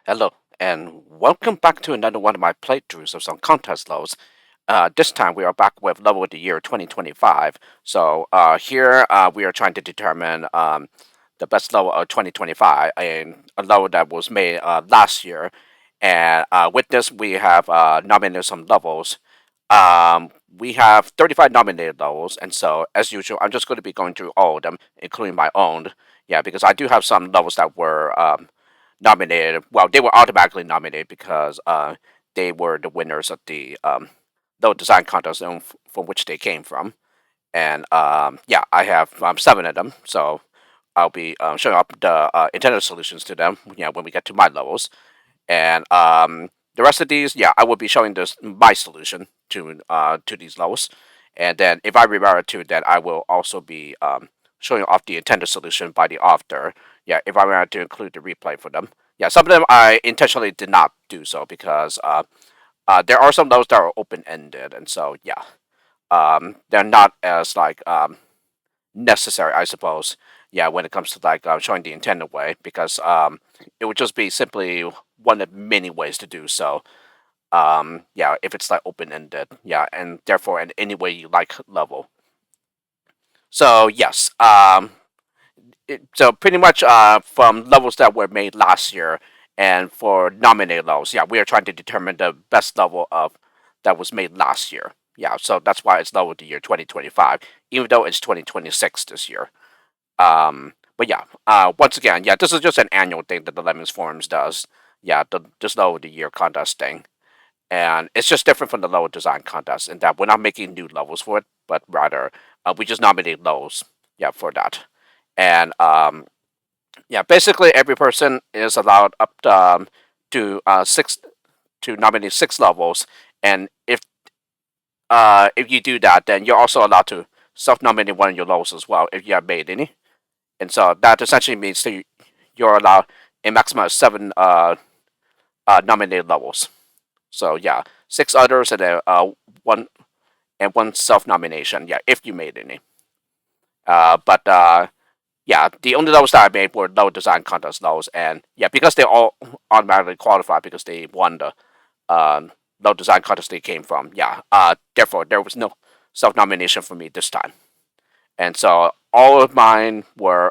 Hello, and welcome back to another one of my playthroughs of some contest levels. This time we are back with level of the year 2025. So here we are trying to determine the best level of 2025, and a level that was made last year. And with this, we have nominated some levels. We have 35 nominated levels, and so as usual, I'm just going to be going through all of them, including my own. Yeah, because I do have some levels that were nominated. Well, they were automatically nominated because they were the winners of the design contest from which they came from. And yeah, I have seven of them, so I'll be showing up the intended solutions to them. When we get to my levels, and the rest of these, yeah, I will be showing this my solution to these levels. And then if I remember to, then I will also be showing off the intended solution by the author. Yeah, if I remember to include the replay for them. Yeah, some of them I intentionally did not do so because there are some levels that are open ended, and so yeah, they're not as like necessary, I suppose. Yeah, when it comes to like showing the intended way, because it would just be simply one of many ways to do so. Yeah, if it's like open ended, yeah, and therefore in any way you like level. So yes, so pretty much from levels that were made last year and for nominated levels, yeah, we are trying to determine the best level of that was made last year. Yeah, so that's why it's level of the year 2025, even though it's 2026 this year. But yeah, once again, yeah, this is just an annual thing that the Lemmings Forums does. Yeah, this level of the year contest thing. And it's just different from the level design contest in that we're not making new levels for it, but rather we just nominate levels, yeah, for that. And yeah, basically every person is allowed up to six to nominate six levels, and if you do that, then you're also allowed to self-nominate one of your levels as well if you have made any. And so that essentially means that you're allowed a maximum of seven nominated levels. So yeah, six others and then one self nomination. Yeah, if you made any. But yeah, the only levels that I made were level design contest levels, and yeah, because they all automatically qualified because they won the level design contest they came from. Yeah, therefore there was no self nomination for me this time, and so all of mine were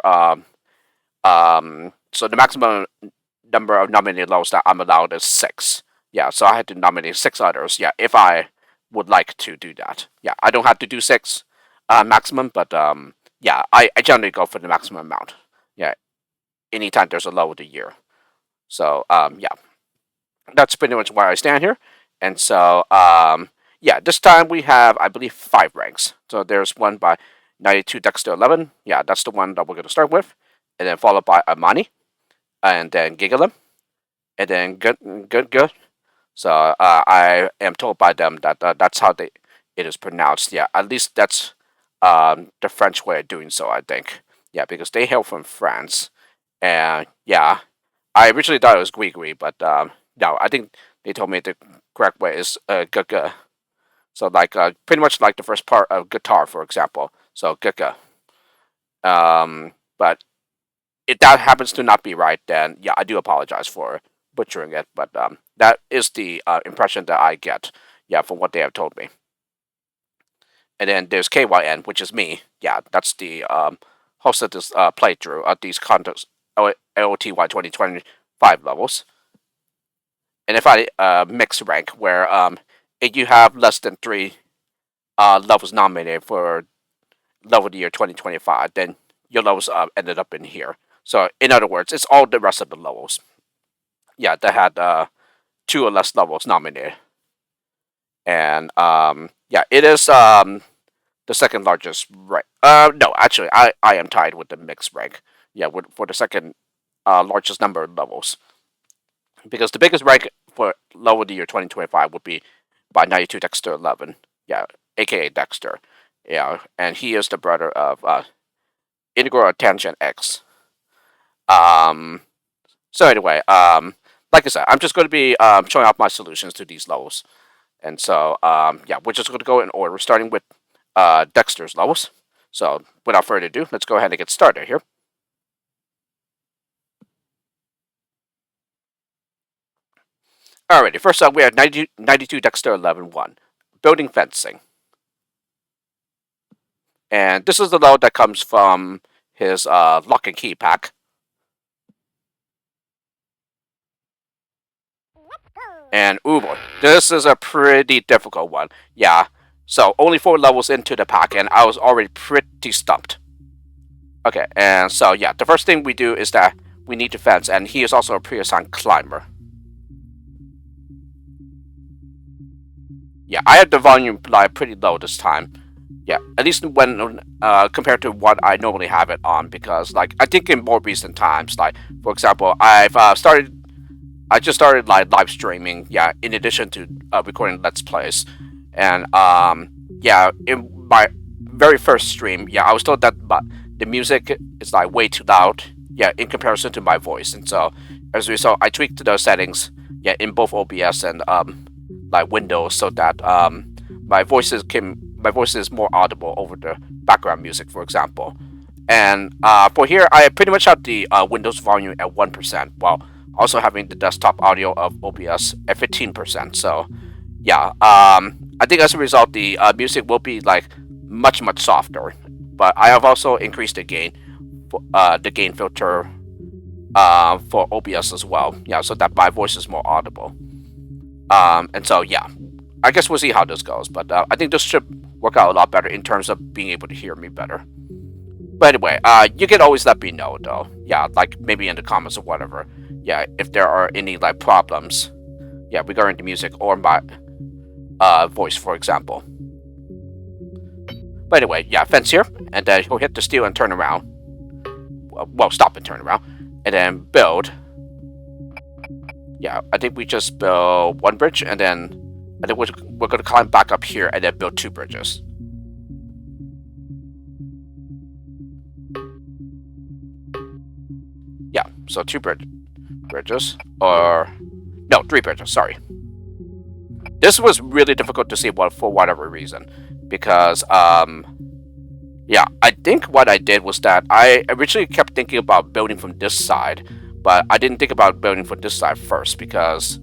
so the maximum number of nominated levels that I'm allowed is six. Yeah, so I had to nominate six others. Yeah, if I would like to do that. Yeah, I don't have to do six maximum, but yeah, I generally go for the maximum amount. Yeah, anytime there's a level of the year. So yeah, that's pretty much where I stand here. And so yeah, this time we have I believe five ranks. So there's one by 92 Dexter 11. Yeah, that's the one that we're gonna start with, and then followed by Amani, and then Gigalem, and then good. So I am told by them that that's how it is pronounced. Yeah, at least that's the French way of doing so. I think. Yeah, because they hail from France, and yeah, I originally thought it was Grigri, but no, I think they told me the correct way is Gaga. So like pretty much like the first part of guitar, for example. So Gaga. But if that happens to not be right, then yeah, I do apologize for butchering it. But that is the impression that I get, yeah, from what they have told me. And then there's KYN, which is me. Yeah, that's the host of this playthrough of these contests, LOTY 2025 levels. And if I mix rank, where if you have less than three levels nominated for level of the year 2025, then your levels ended up in here. So in other words, it's all the rest of the levels. Yeah, that had two or less levels nominated. And yeah, it is the second largest rank. No, actually, I am tied with the mixed rank. Yeah, for the second largest number of levels, because the biggest rank for level of the year 2025 would be by 92 Dexter 11. Yeah, aka Dexter. Yeah, and he is the brother of Integral Tangent X. Um, so anyway, like I said, I'm just going to be showing off my solutions to these levels. And so, yeah, we're just going to go in order, starting with Dexter's levels. So, without further ado, let's go ahead and get started here. Alrighty, first up we have 92 Dexter 11-1. Building fencing. And this is the load that comes from his lock and key pack. And ooh boy, this is a pretty difficult one. Yeah, so only 4 levels into the pack and I was already pretty stumped. Okay, and so yeah, the first thing we do is that we need to fence, and he is also a pre-assigned climber. Yeah, I have the volume pretty low this time. Yeah, at least when compared to what I normally have it on, because like I think in more recent times, like for example, I just started like live streaming. Yeah, in addition to recording Let's Plays, and yeah, in my very first stream, yeah, I was told that the music is like way too loud. Yeah, in comparison to my voice, and so as a result, I tweaked those settings. Yeah, in both OBS and like Windows, so that my voice is more audible over the background music, for example. And for here, I pretty much have the Windows volume at 1%, while also having the desktop audio of OBS at 15%. So yeah, I think as a result, the music will be like much softer. But I have also increased the gain filter for OBS as well. Yeah, so that my voice is more audible. And so yeah, I guess we'll see how this goes. But I think this should work out a lot better in terms of being able to hear me better. But anyway, you can always let me know though. Yeah, like maybe in the comments or whatever. Yeah, if there are any like problems. Yeah, regarding the music or my voice, for example. But anyway, yeah, fence here, and then he'll hit the steel and turn around. Well, stop and turn around, and then build. Yeah, I think we just build 1 bridge, and then we're going to climb back up here and then build 2 bridges. Yeah, so 2 bridges, or no, 3 bridges. Sorry. This was really difficult to see for whatever reason, because yeah, I think what I did was that I originally kept thinking about building from this side, but I didn't think about building from this side first, because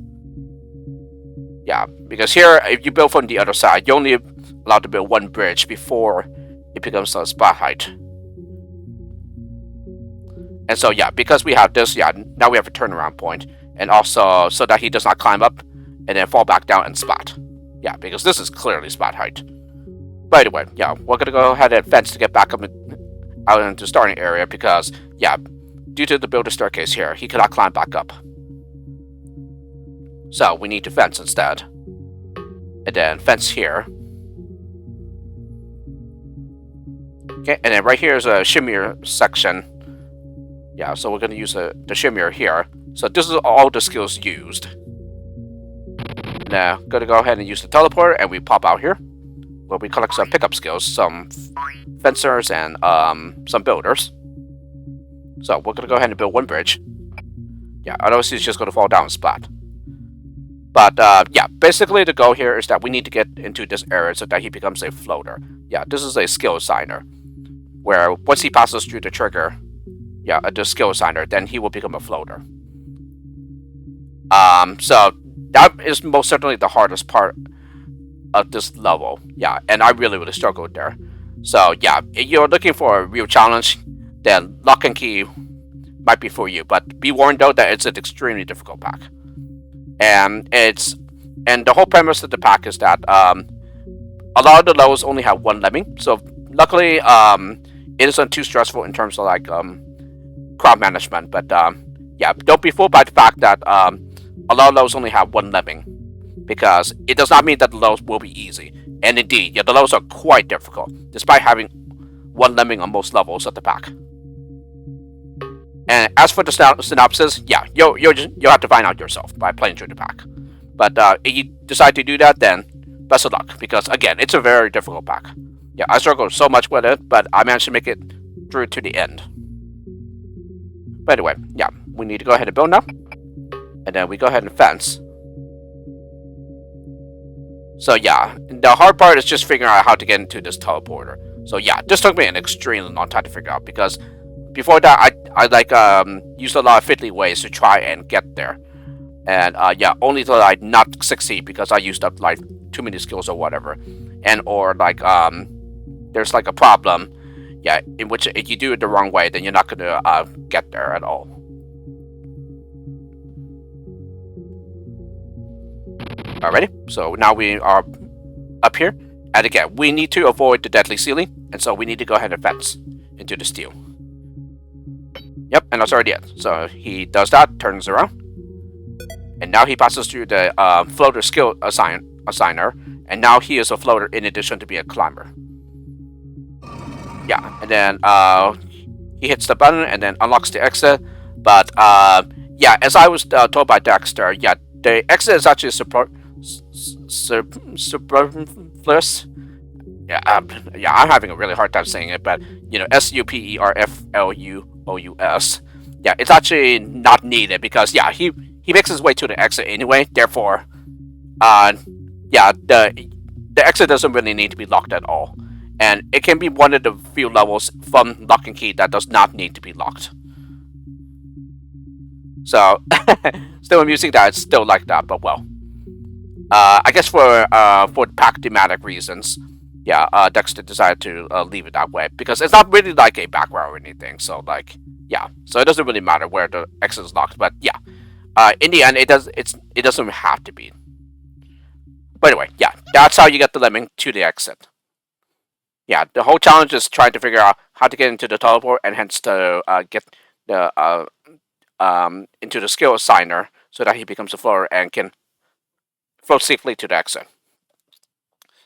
yeah, because here if you build from the other side, you're only allowed to build 1 bridge before it becomes a spot height. And so yeah, because we have this, yeah, now we have a turnaround point, and also so that he does not climb up and then fall back down and spot. Yeah, because this is clearly spot height. But anyway, yeah, we're gonna go ahead and fence to get back up out into the starting area, because yeah, due to the builder staircase here, he cannot climb back up. So we need to fence instead. And then fence here. Okay, and then right here is a shimmer section. Yeah, so we're gonna use the shimmer here. So this is all the skills used. Now, gonna go ahead and use the teleporter, and we pop out here, where we collect some pickup skills, some fencers, and some builders. So we're gonna go ahead and build 1 bridge. Yeah, otherwise he's just gonna fall down and splat. But yeah, basically the goal here is that we need to get into this area so that he becomes a floater. Yeah, this is a skill assigner, where once he passes through the trigger, yeah, the skill assigner, then he will become a floater. So that is most certainly the hardest part of this level. Yeah, and I really struggled there. So yeah, if you're looking for a real challenge, then Lock and Key might be for you. But be warned though that it's an extremely difficult pack. And the whole premise of the pack is that a lot of the levels only have 1 lemming. So luckily it isn't too stressful in terms of like crowd management. But yeah, don't be fooled by the fact that a lot of levels only have 1 lemming, because it does not mean that the levels will be easy. And indeed, yeah, the levels are quite difficult, despite having 1 lemming on most levels of the pack. And as for the synopsis, yeah, you'll have to find out yourself by playing through the pack. But if you decide to do that, then best of luck, because again, it's a very difficult pack. Yeah, I struggled so much with it, but I managed to make it through to the end. But anyway, yeah, we need to go ahead and build now. And then we go ahead and fence. So yeah, the hard part is just figuring out how to get into this teleporter. So yeah, this took me an extremely long time to figure out, because before that I like used a lot of fiddly ways to try and get there. And yeah, only to like not succeed because I used up like too many skills or whatever, and or like there's like a problem, yeah, in which if you do it the wrong way, then you're not gonna get there at all. Alrighty, so now we are up here, and again, we need to avoid the deadly ceiling, and so we need to go ahead and fence into the steel. Yep, and that's already it. So he does that, turns around, and now he passes through the floater skill assigner, and now he is a floater in addition to be a climber. Yeah, and then he hits the button and then unlocks the exit. But yeah, as I was told by Dexter, yeah, the exit is actually superfluous. Yeah, yeah, I'm having a really hard time saying it, but you know, superfluous. Yeah, it's actually not needed because yeah, he makes his way to the exit anyway. Therefore, yeah, the exit doesn't really need to be locked at all, and it can be one of the few levels from Lock and Key that does not need to be locked. So, still amusing that it's still like that, but well, I guess for pragmatic reasons, yeah, Dexter decided to leave it that way because it's not really like a background or anything. So like, yeah, so it doesn't really matter where the exit is locked. But yeah, in the end, it doesn't have to be. But anyway, yeah, that's how you get the lemming to the exit. Yeah, the whole challenge is trying to figure out how to get into the teleport and hence to get the into the skill assigner so that he becomes a floater and can float safely to the exit.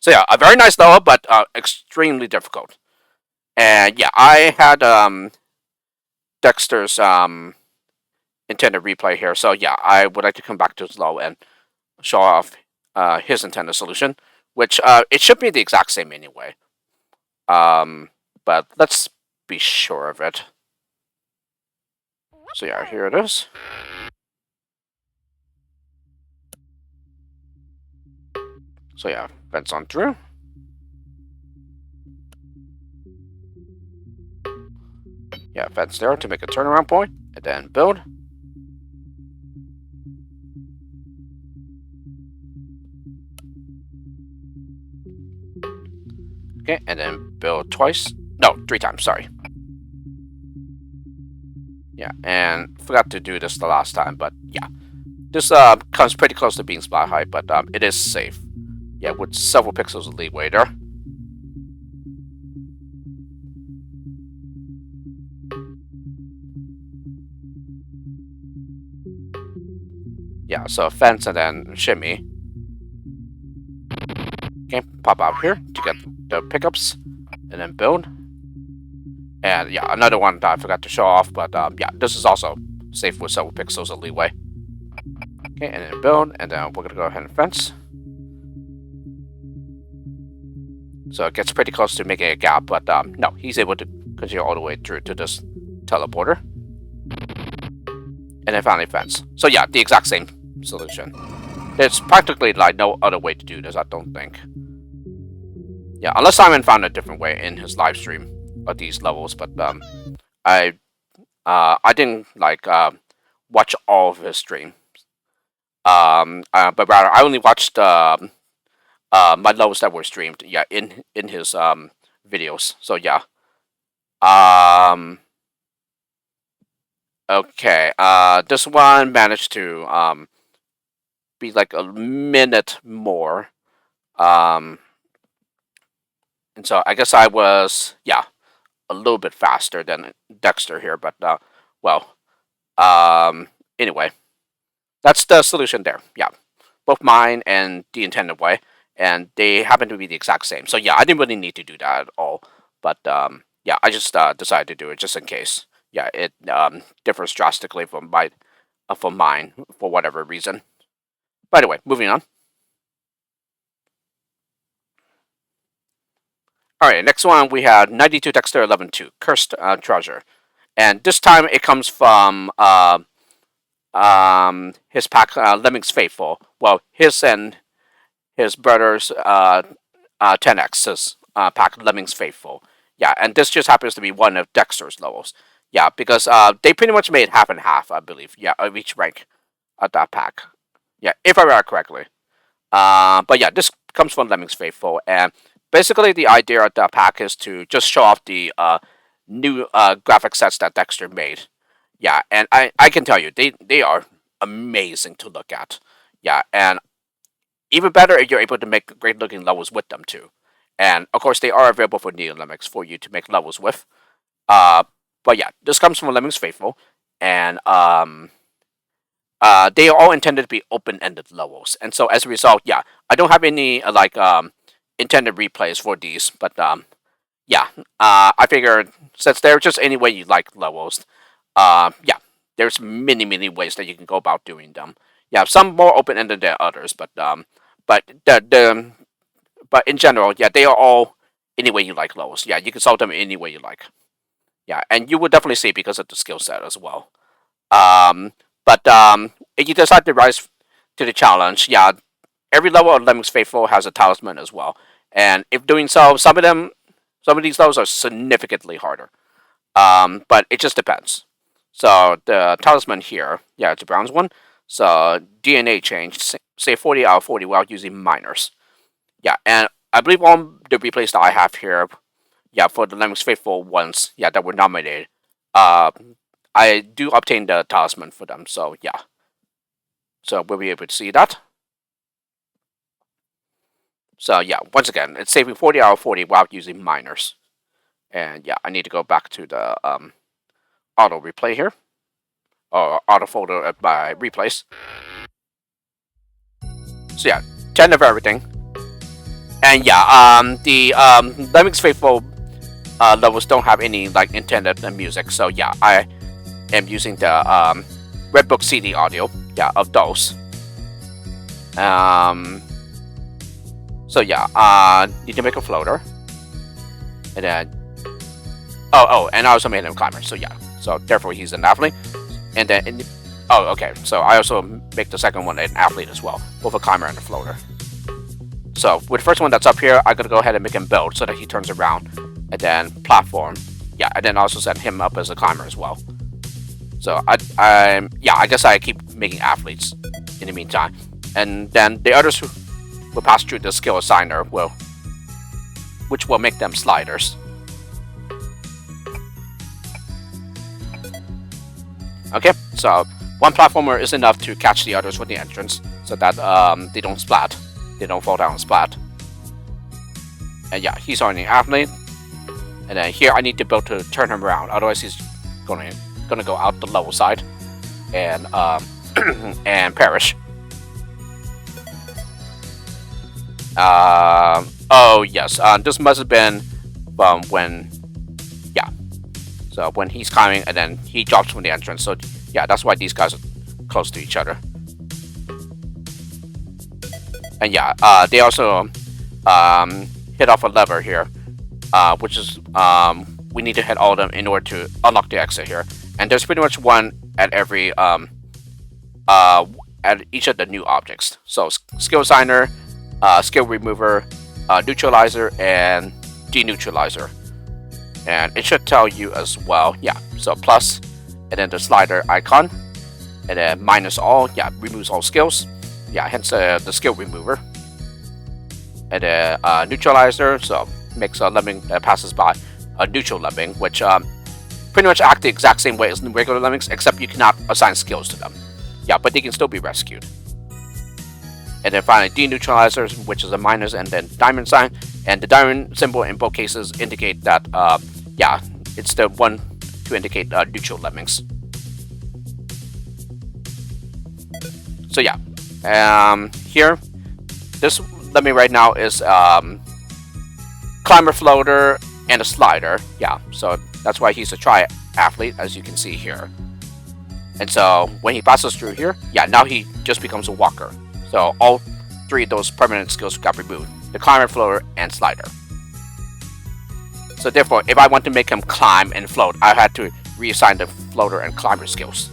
So yeah, a very nice level, but extremely difficult. And yeah, I had Dexter's intended replay here, so yeah, I would like to come back to this level and show off his intended solution, which it should be the exact same anyway. But let's be sure of it. So yeah, here it is. So yeah, fence on through. Yeah, fence there to make a turnaround point, and then build. Okay, and then build twice. No, 3 times, sorry. Yeah, and forgot to do this the last time, but yeah. This comes pretty close to being splat height, but it is safe. Yeah, with several pixels of leeway there. Yeah, so fence and then shimmy. Okay, pop out here to get the pickups, and then build. And yeah, another one that I forgot to show off, but yeah, this is also safe with several pixels of leeway. Okay, and then build, and then we're gonna go ahead and fence. So it gets pretty close to making a gap, but no, he's able to continue all the way through to this teleporter. And then finally fence. So yeah, the exact same solution. There's practically like no other way to do this, I don't think. Yeah, unless Simon found a different way in his live stream of these levels, but I didn't like watch all of his stream. But rather I only watched my levels that were streamed. Yeah, in his videos. So yeah. Okay. This one managed to be like a minute more. And so I guess I was a little bit faster than Dexter here, but well, anyway, that's the solution there. Yeah, both mine and the intended way, and they happen to be the exact same. So yeah, I didn't really need to do that at all, but yeah, I just decided to do it just in case. Yeah, it differs drastically from mine for whatever reason. By the way, moving on. All right, next one we have 92 Dexter 11-2 Cursed Treasure, and this time it comes from his pack Lemmings Faithful. Well, his and his brother's 10x's pack Lemmings Faithful. Yeah, and this just happens to be one of Dexter's levels. Yeah, because they pretty much made half and half, I believe. Yeah, of each rank. at that pack. Yeah, if I remember correctly. But yeah, this comes from Lemmings Faithful, and basically the idea of that pack is to just show off the new graphic sets that Dexter made. Yeah, and I can tell you, they are amazing to look at. Yeah, and even better if you're able to make great looking levels with them too. And of course, they are available for Neo Lemmings for you to make levels with. Uh, but yeah, this comes from Lemmings Faithful, and they are all intended to be open-ended levels. And so as a result, yeah, I don't have any intended replays for these, but yeah, I figured since they're just any way you like levels, yeah, there's many ways that you can go about doing them. Yeah, some more open-ended than others, but but in general, yeah, they are all any way you like levels. Yeah, you can solve them any way you like. Yeah, and you will definitely see because of the skill set as well. Um, but if you decide to rise to the challenge, yeah, every level of Lemmings Faithful has a talisman as well. And if doing so, some of these levels are significantly harder. But it just depends. So the talisman here, yeah, it's a bronze one. So DNA change, say 40 out of 40 without using minors. Yeah, and I believe all the replays that I have here, yeah, for the Lemmings Faithful ones, yeah, that were nominated, uh, I do obtain the talisman for them. So yeah, so we'll be able to see that. So yeah, once again, it's saving 40 out of 40 without using minors. And yeah, I need to go back to the auto replay here, or auto folder at my replays. So yeah, 10 of everything. And yeah, the Lemmings Faithful levels don't have any like intended music. So yeah, I am using the Red Book CD audio, yeah, of those. So yeah, need to make a floater, and then and I also made him a climber. So yeah, so therefore he's an athlete, and then okay, so I also make the second one an athlete as well, with a climber and a floater. So with the first one that's up here, I'm gonna go ahead and make him build so that he turns around, and then platform, yeah, and then also set him up as a climber as well. So I guess I keep making athletes in the meantime, and then the others who will pass through the skill assigner which will make them sliders. Okay, so one platformer is enough to catch the others for the entrance, so that they don't splat, they don't fall down and splat. And yeah, he's already an athlete, and then here I need to build to turn him around, otherwise he's gonna go out the level side and and perish. Oh yes, this must have been when, yeah, so when he's climbing and then he drops from the entrance. So yeah, that's why these guys are close to each other. And yeah, they also hit off a lever here, which is we need to hit all of them in order to unlock the exit here. And there's pretty much one at every at each of the new objects. So skill assigner, skill remover, neutralizer, and deneutralizer. And it should tell you as well, yeah, so plus, and then the slider icon, and then minus all, yeah, removes all skills, yeah, hence the skill remover. And then neutralizer, so makes a lemming that passes by a neutral lemming, which pretty much act the exact same way as regular lemmings, except you cannot assign skills to them. Yeah, but they can still be rescued. And then finally, deneutralizer, which is a minus and then diamond sign. And the diamond symbol in both cases indicate that, yeah, it's the one to indicate neutral lemmings. So yeah, here, this lemming right now is climber, floater, and a slider. Yeah, so that's why he's a triathlete, as you can see here. And so when he passes through here, yeah, now he just becomes a walker. So all three of those permanent skills got removed: the climber, floater, and slider. So therefore, if I want to make him climb and float, I had to reassign the floater and climber skills.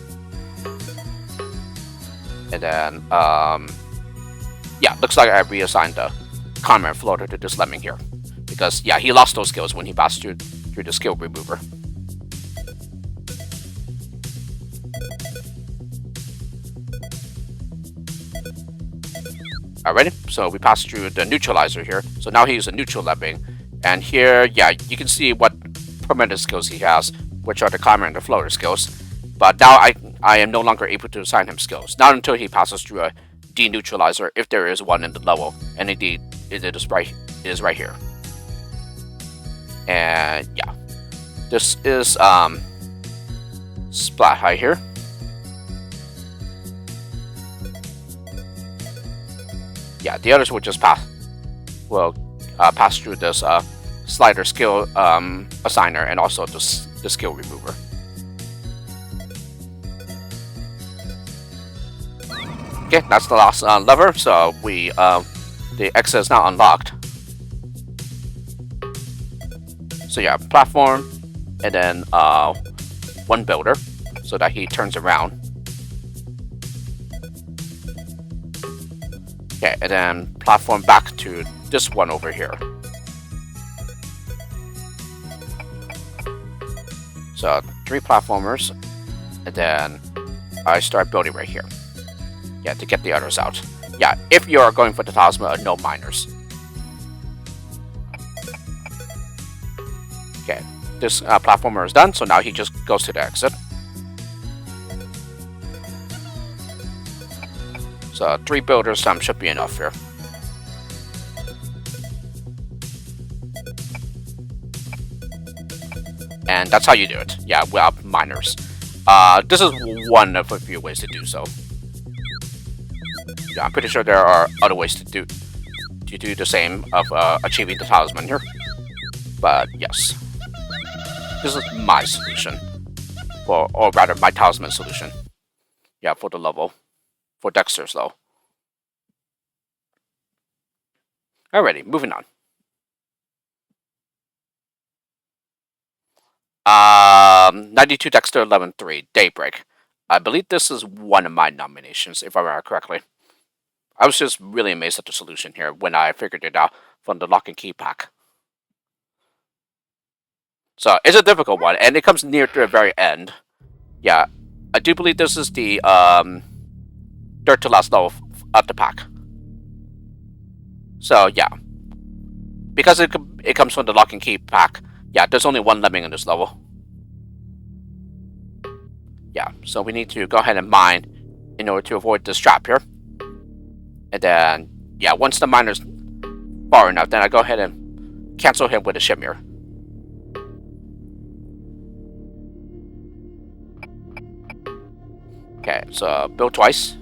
And then, yeah, looks like I reassigned the climber and floater to this lemming here. Because, yeah, he lost those skills when he passed through the skill remover. Alrighty, so we passed through the neutralizer here. So now he's a neutral lemming. And here, yeah, you can see what permanent skills he has, which are the climber and the floater skills. But now I am no longer able to assign him skills. Not until he passes through a deneutralizer, if there is one in the level. And indeed, it is right here. And yeah, this is Splat High here. Yeah, the others will just pass through this slider skill assigner and also the skill remover. Okay, that's the last lever. So the exit is now unlocked. So yeah, platform, and then one builder, so that he turns around. Okay, and then platform back to this one over here. So 3 platformers, and then I start building right here. Yeah, to get the others out. Yeah, if you are going for the talisman, no miners. Okay, this platformer is done, so now he just goes to the exit. So 3 builders should be enough here. And that's how you do it. Yeah, without miners. This is one of a few ways to do so. Yeah, I'm pretty sure there are other ways to do the same of achieving the talisman here. But yes, this is my solution, or rather my talisman solution. Yeah, for the level. For Dexter's though. Alrighty, moving on. 92 Dexter 11-3 Daybreak. I believe this is one of my nominations, if I remember correctly. I was just really amazed at the solution here when I figured it out from the lock and key pack. So it's a difficult one, and it comes near to the very end. Yeah, I do believe this is the third to last level of the pack. So yeah, because it comes from the lock and key pack. Yeah, there's only one lemming in this level. Yeah, so we need to go ahead and mine in order to avoid this trap here. And then, yeah, once the miner's far enough, then I go ahead and cancel him with a shimmer. Okay, so build twice.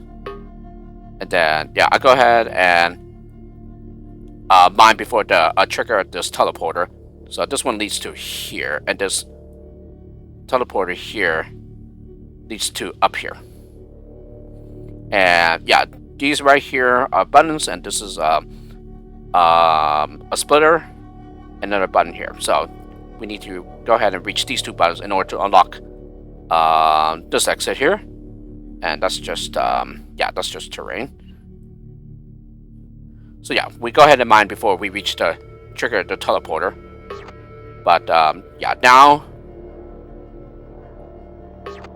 And then, yeah, I go ahead and mine before the trigger this teleporter. So this one leads to here, and this teleporter here leads to up here. And yeah, these right here are buttons, and this is a splitter, another button here. So we need to go ahead and reach these 2 buttons in order to unlock this exit here. And that's just yeah, that's just terrain. So yeah, we go ahead and mine before we reach the trigger the teleporter. But yeah, now,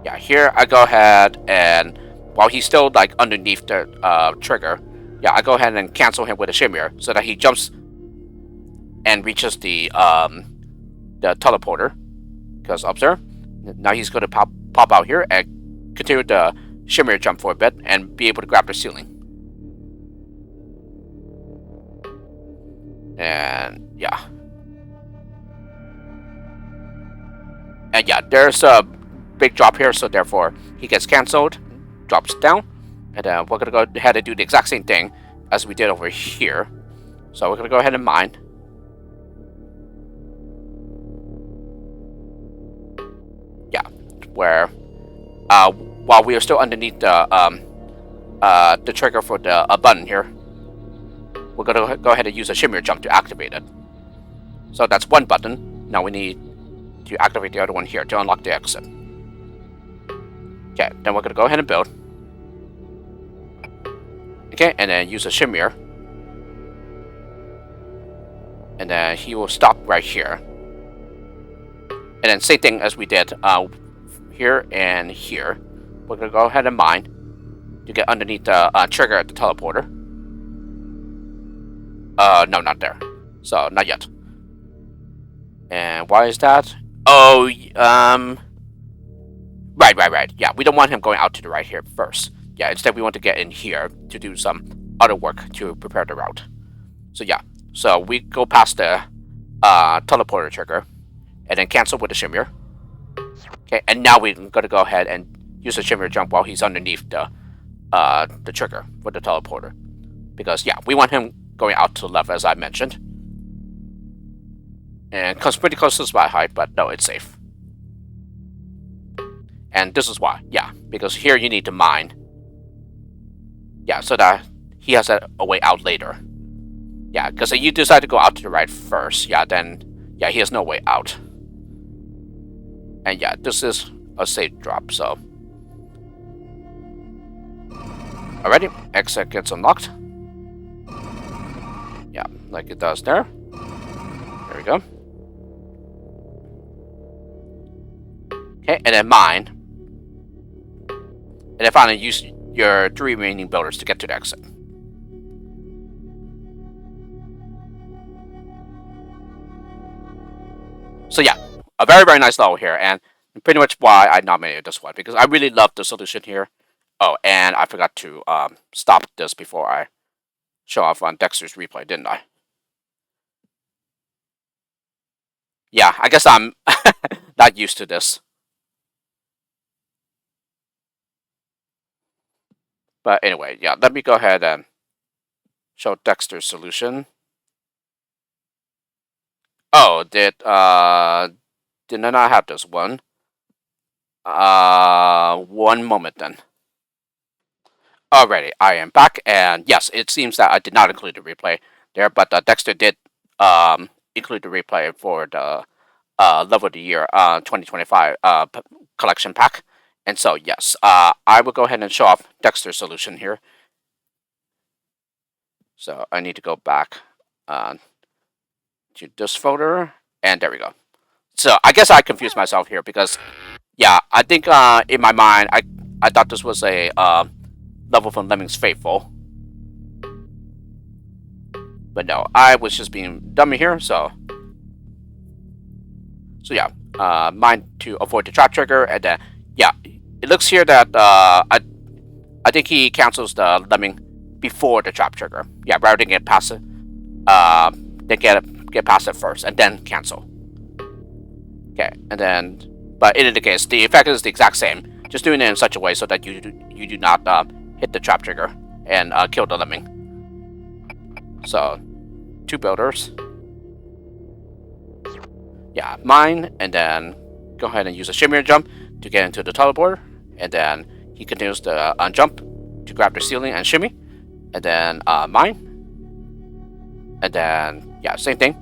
yeah, here I go ahead and while he's still like underneath the trigger, yeah, I go ahead and cancel him with a shimmer so that he jumps and reaches the teleporter. Because observe, now he's going to pop out here and continue the shimmer jump for a bit and be able to grab the ceiling. And yeah. And yeah, there's a big drop here, so therefore he gets cancelled, drops down, and then we're going to go ahead and do the exact same thing as we did over here. So we're going to go ahead and mine. Yeah, where while we are still underneath the trigger for the button here, we're going to go ahead and use a shimmer jump to activate it. So that's one button. Now we need to activate the other one here to unlock the exit. Okay, then we're going to go ahead and build. Okay, and then use a shimmer. And then he will stop right here. And then same thing as we did here and here. We're going to go ahead and mine to get underneath the trigger at the teleporter. No, not there. So, not yet. And why is that? Oh, right. Yeah, we don't want him going out to the right here first. Yeah, instead we want to get in here to do some other work to prepare the route. So yeah, so we go past the teleporter trigger, and then cancel with the shimmer. Okay, and now we're gonna go ahead and use the shimmer jump while he's underneath the trigger with the teleporter, because yeah, we want him going out to the left as I mentioned, and comes pretty close to the spot height, but no, it's safe. And this is why, yeah, because here you need to mine. Yeah, so that he has a way out later. Yeah, because if you decide to go out to the right first, yeah, then yeah, he has no way out. And yeah, this is a safe drop, so. Alrighty, exit gets unlocked. Yeah, like it does there. There we go. Okay, and then mine. And then finally use your 3 remaining builders to get to the exit. So yeah, a very nice level here, and pretty much why I nominated this one, because I really love the solution here. Oh, and I forgot to stop this before I show off on Dexter's replay, didn't I? Yeah, I guess I'm not used to this. But anyway, yeah, let me go ahead and show Dexter's solution. Oh, did I not have this one? One moment then. Alrighty, I am back, and yes, it seems that I did not include the replay there, but Dexter did include the replay for the Level of the Year 2025 collection pack. And so, yes, I will go ahead and show off Dexter's solution here. So I need to go back to this folder, and there we go. So I guess I confused myself here because, yeah, I think in my mind, I thought this was a level from Lemmings Faithful. But no, I was just being dummy here, so yeah, mine to avoid the trap trigger, and then yeah, it looks here that I think he cancels the lemming before the trap trigger. Yeah, rather than get past it, then get past it first and then cancel. Okay, and then but in any case, the effect is the exact same. Just doing it in such a way so that you do not hit the trap trigger and kill the lemming. So 2 builders. Yeah, mine, and then go ahead and use a shimmer jump to get into the teleporter, and then he continues to jump to grab the ceiling and shimmy, and then mine, and then yeah, same thing.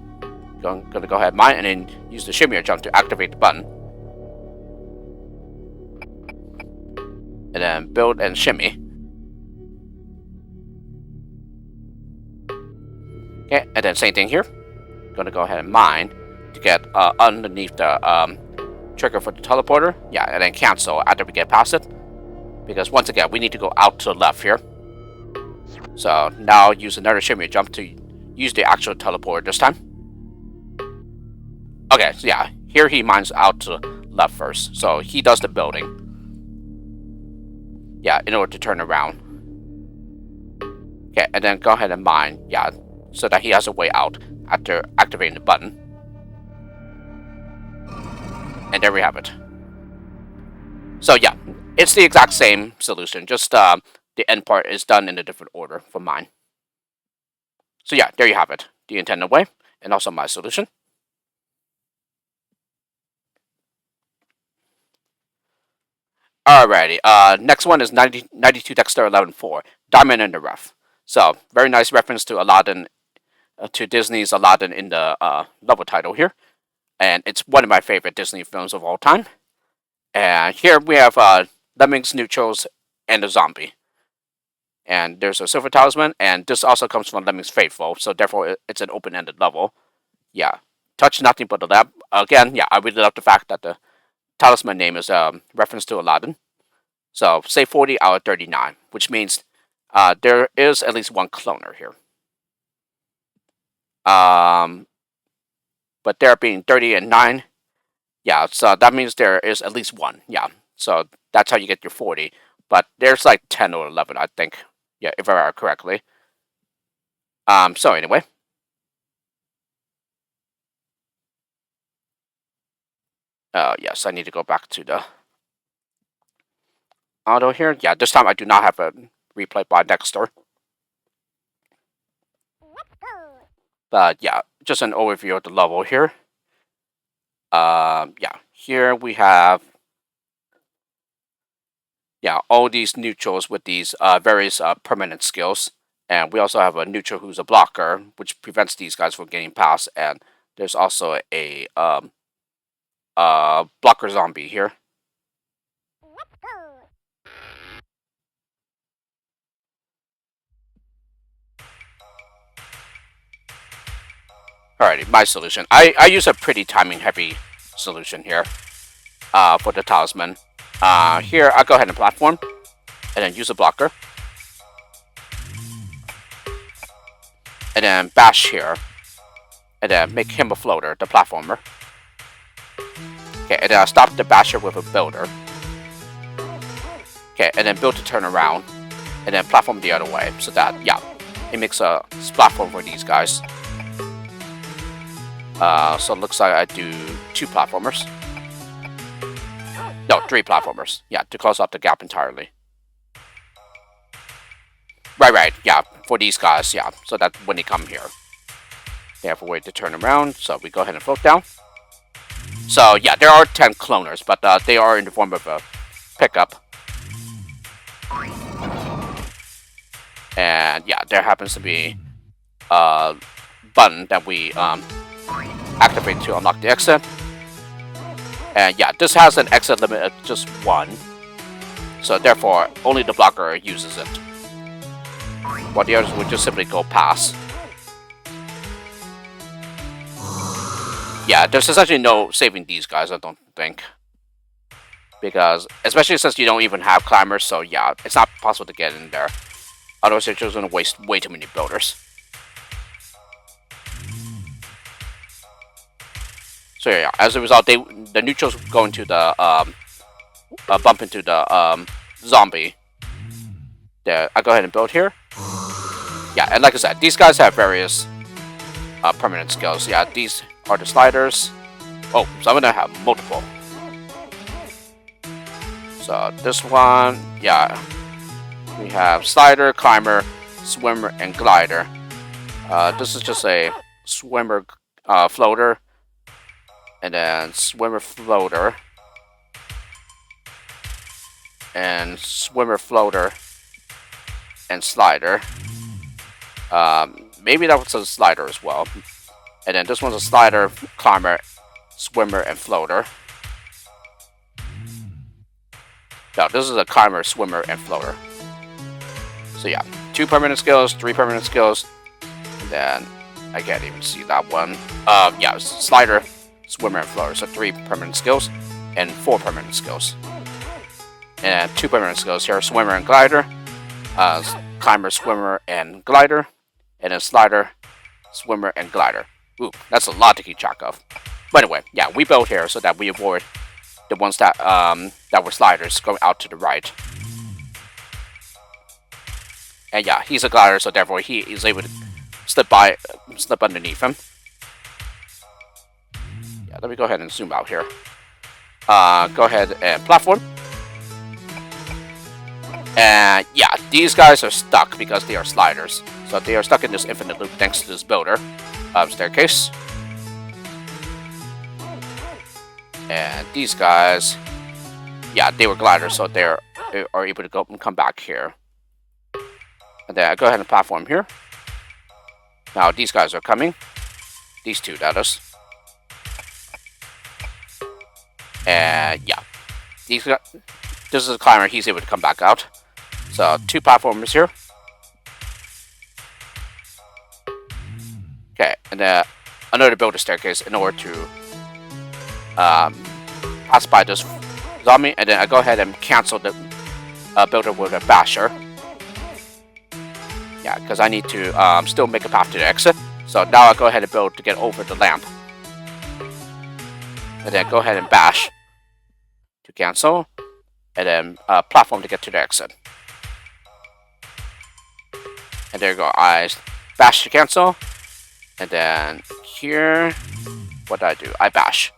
Gonna go ahead mine, and then use the shimmer jump to activate the button, and then build and shimmy. Okay, and then same thing here. Gonna go ahead and mine to get underneath the trigger for the teleporter. Yeah, and then cancel after we get past it. Because once again, we need to go out to the left here. So now use another shimmy jump to use the actual teleporter this time. Okay, so yeah, here he mines out to the left first. So he does the building. Yeah, in order to turn around. Okay, and then go ahead and mine. Yeah, so that he has a way out after activating the button. And there we have it. So yeah, it's the exact same solution, just the end part is done in a different order for mine. So yeah, there you have it, the intended way, and also my solution. Alrighty, next one is 92 Dexter 11.4, Diamond in the Rough. So, very nice reference to Aladdin, to Disney's Aladdin in the level title here. And it's one of my favorite Disney films of all time. And here we have Lemmings, Neutrals, and a zombie. And there's a silver talisman, and this also comes from Lemmings Faithful, so therefore it's an open-ended level. Yeah, touch nothing but the lab. Again, yeah, I really love the fact that the talisman name is a reference to Aladdin. So, say 40 out of 39, which means there is at least one cloner here. But there being 30 and 9, yeah, so that means there is at least one. Yeah, so that's how you get your 40. But there's like 10 or 11, I think. Yeah, if I remember correctly. So anyway. Yes, I need to go back to the auto here. Yeah, this time I do not have a replay by Dexter. But yeah, just an overview of the level here. Yeah, here we have all these neutrals with these various permanent skills, and we also have a neutral who's a blocker, which prevents these guys from getting past. And there's also a blocker zombie here. Alrighty, my solution. I use a pretty timing heavy solution here for the talisman. Here, I'll go ahead and platform, and then use a blocker. And then bash here, and then make him a floater, the platformer. Okay, and then I'll stop the basher with a builder. Okay, and then build to turn around, and then platform the other way, so that, yeah, it makes a platform for these guys. So it looks like I do 2 platformers. No, 3 platformers. Yeah, to close up the gap entirely. Right, yeah, for these guys, yeah, so that when they come here, they have a way to turn around, so we go ahead and float down. So, yeah, there are 10 cloners, but they are in the form of a pickup. And, yeah, there happens to be a button that we activate to unlock the exit. And, yeah, this has an exit limit of just 1. So, therefore, only the blocker uses it. While the others would just simply go past. Yeah, there's essentially no saving these guys, I don't think. Because, especially since you don't even have climbers, so yeah, it's not possible to get in there. Otherwise, you're just going to waste way too many builders. So yeah, as a result, the neutrals go into the, bump into the, zombie. There, I'll go ahead and build here. Yeah, and like I said, these guys have various permanent skills. Yeah, these are the sliders. Oh, some of them have multiple. So this one, yeah, we have slider, climber, swimmer, and glider. This is just a swimmer floater, and then swimmer floater, and swimmer floater, and slider. Maybe that was a slider as well. And then this one's a slider, climber, swimmer, and floater. No, this is a climber, swimmer, and floater. So yeah, 2 permanent skills, 3 permanent skills. And then, I can't even see that one. Yeah, slider, swimmer, and floater. So 3 permanent skills, and 4 permanent skills. And 2 permanent skills here, swimmer and glider. Climber, swimmer, and glider. And then slider, swimmer, and glider. Ooh, that's a lot to keep track of. But anyway, yeah, we built here so that we avoid the ones that that were sliders going out to the right. And yeah, he's a glider, so therefore he is able to slip underneath him. Yeah, let me go ahead and zoom out here. Go ahead and platform. And yeah, these guys are stuck because they are sliders. So they are stuck in this infinite loop thanks to this builder staircase. And these guys, yeah, they were gliders, so they are able to go and come back here. And then I go ahead and platform here. Now these guys are coming. These 2, that is. And yeah, this is a climber. He's able to come back out. So 2 platformers here. Okay, and then another builder staircase in order to pass by this zombie, and then I go ahead and cancel the builder with a basher. Yeah, because I need to still make a path to the exit. So now I'll go ahead and build to get over the lamp. And then go ahead and bash to cancel. And then platform to get to the exit. And there you go. I bash to cancel. And then here, what did I do? I bash.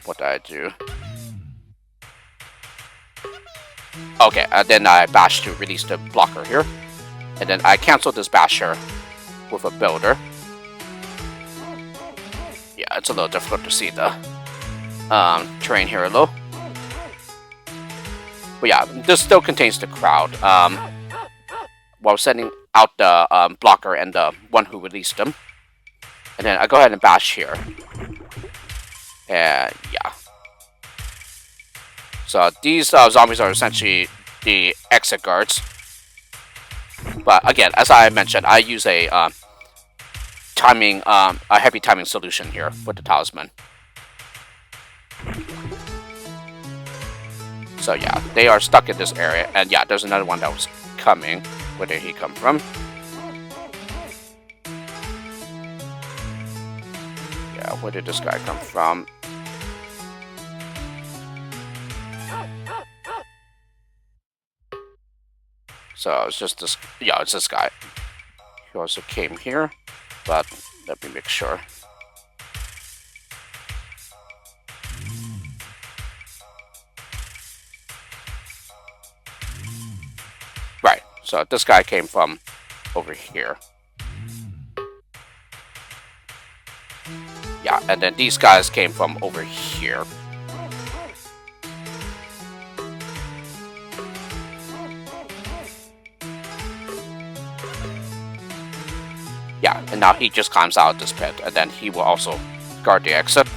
What did I do? Okay, then I bash to release the blocker here. And then I cancel this basher with a builder. Yeah, it's a little difficult to see the terrain here a little. But yeah, this still contains the crowd. While sending out the blocker and the one who released them. And then I go ahead and bash here. And yeah. So these zombies are essentially the exit guards. But again, as I mentioned, I use a heavy timing solution here with the talisman. So yeah, they are stuck in this area, and yeah, there's another one that was coming. Where did he come from? Yeah, where did this guy come from? So it's just this. Yeah, it's this guy. He also came here, but let me make sure. Right. So this guy came from over here. Yeah, and then these guys came from over here. Yeah, and now he just climbs out of this pit, and then he will also guard the exit.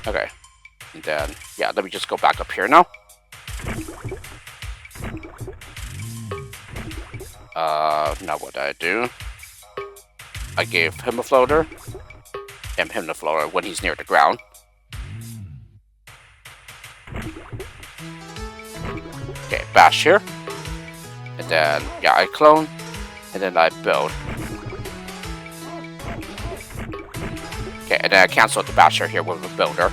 Okay, and then, yeah, let me just go back up here now. Now what did I do? I gave him a floater, and him the floater when he's near the ground. Okay, bash here. And then, yeah, I clone. And then I build. Okay, and then I cancel the basher here with a builder.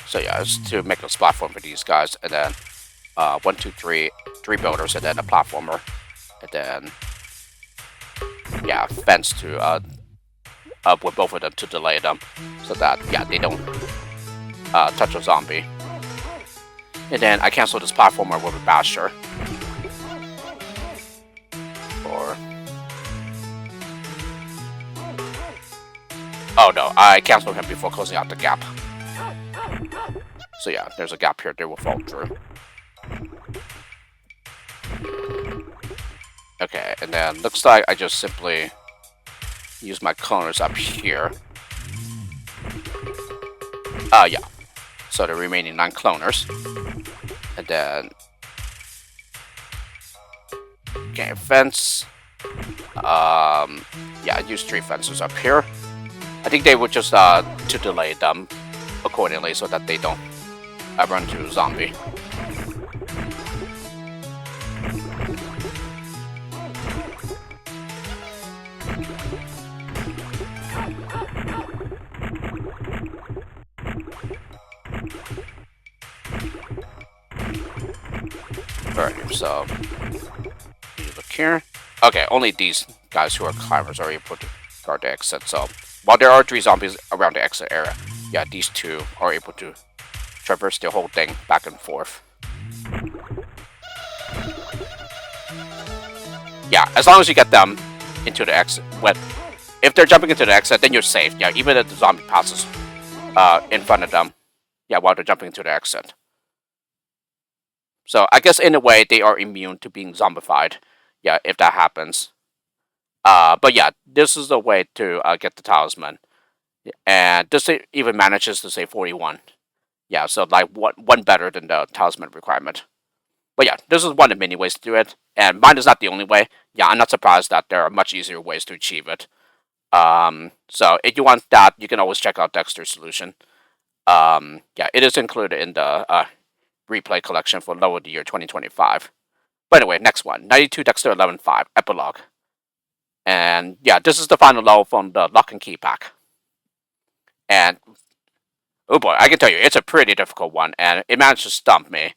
So yeah, it's to make a platform for these guys, and then 1, 2, 3, 3 builders, and then a platformer, and then yeah, fence to with both of them to delay them, so that yeah they don't touch a zombie. And then I cancel this platformer with a basher. Or oh no, I canceled him before closing out the gap. So yeah, there's a gap here they will fall through. Okay, and then looks like I just simply use my cloners up here. Yeah. So the remaining 9 cloners. And then okay, fence. Yeah, I use 3 fences up here. I think they would just to delay them accordingly so that they don't run into a zombie. Alright, so you look here. Okay, only these guys who are climbers are able to guard the exit. So while there are 3 zombies around the exit area, yeah, these 2 are able to traverse the whole thing back and forth. Yeah, as long as you get them into the exit. If they're jumping into the exit, then you're safe. Yeah, even if the zombie passes in front of them. Yeah, while they're jumping into the exit. So I guess in a way they are immune to being zombified. Yeah, if that happens. But yeah, this is the way to get the talisman. And this even manages to say 41. Yeah, so like one better than the talisman requirement. But yeah, this is one of many ways to do it, and mine is not the only way. Yeah, I'm not surprised that there are much easier ways to achieve it. So if you want that, you can always check out Dexter's solution. Yeah, it is included in the replay collection for Low of the Year 2025. But anyway, next one, 92 Dexter 11.5 Epilogue. And yeah, this is the final level from the Lock and Key pack. And oh boy, I can tell you, it's a pretty difficult one, and it managed to stump me.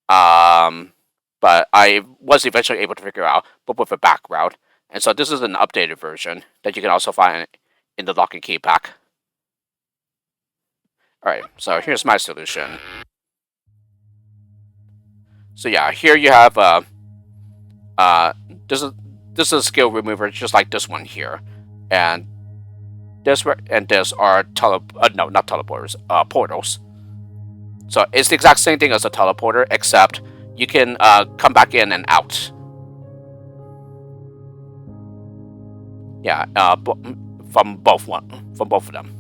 But I was eventually able to figure out, but with a background. And so this is an updated version that you can also find in the Lock and Key pack. Alright, so here's my solution. So yeah, here you have this is a skill remover just like this one here, and this are not teleporters, portals. So it's the exact same thing as a teleporter, except you can come back in and out. Yeah, from both of them,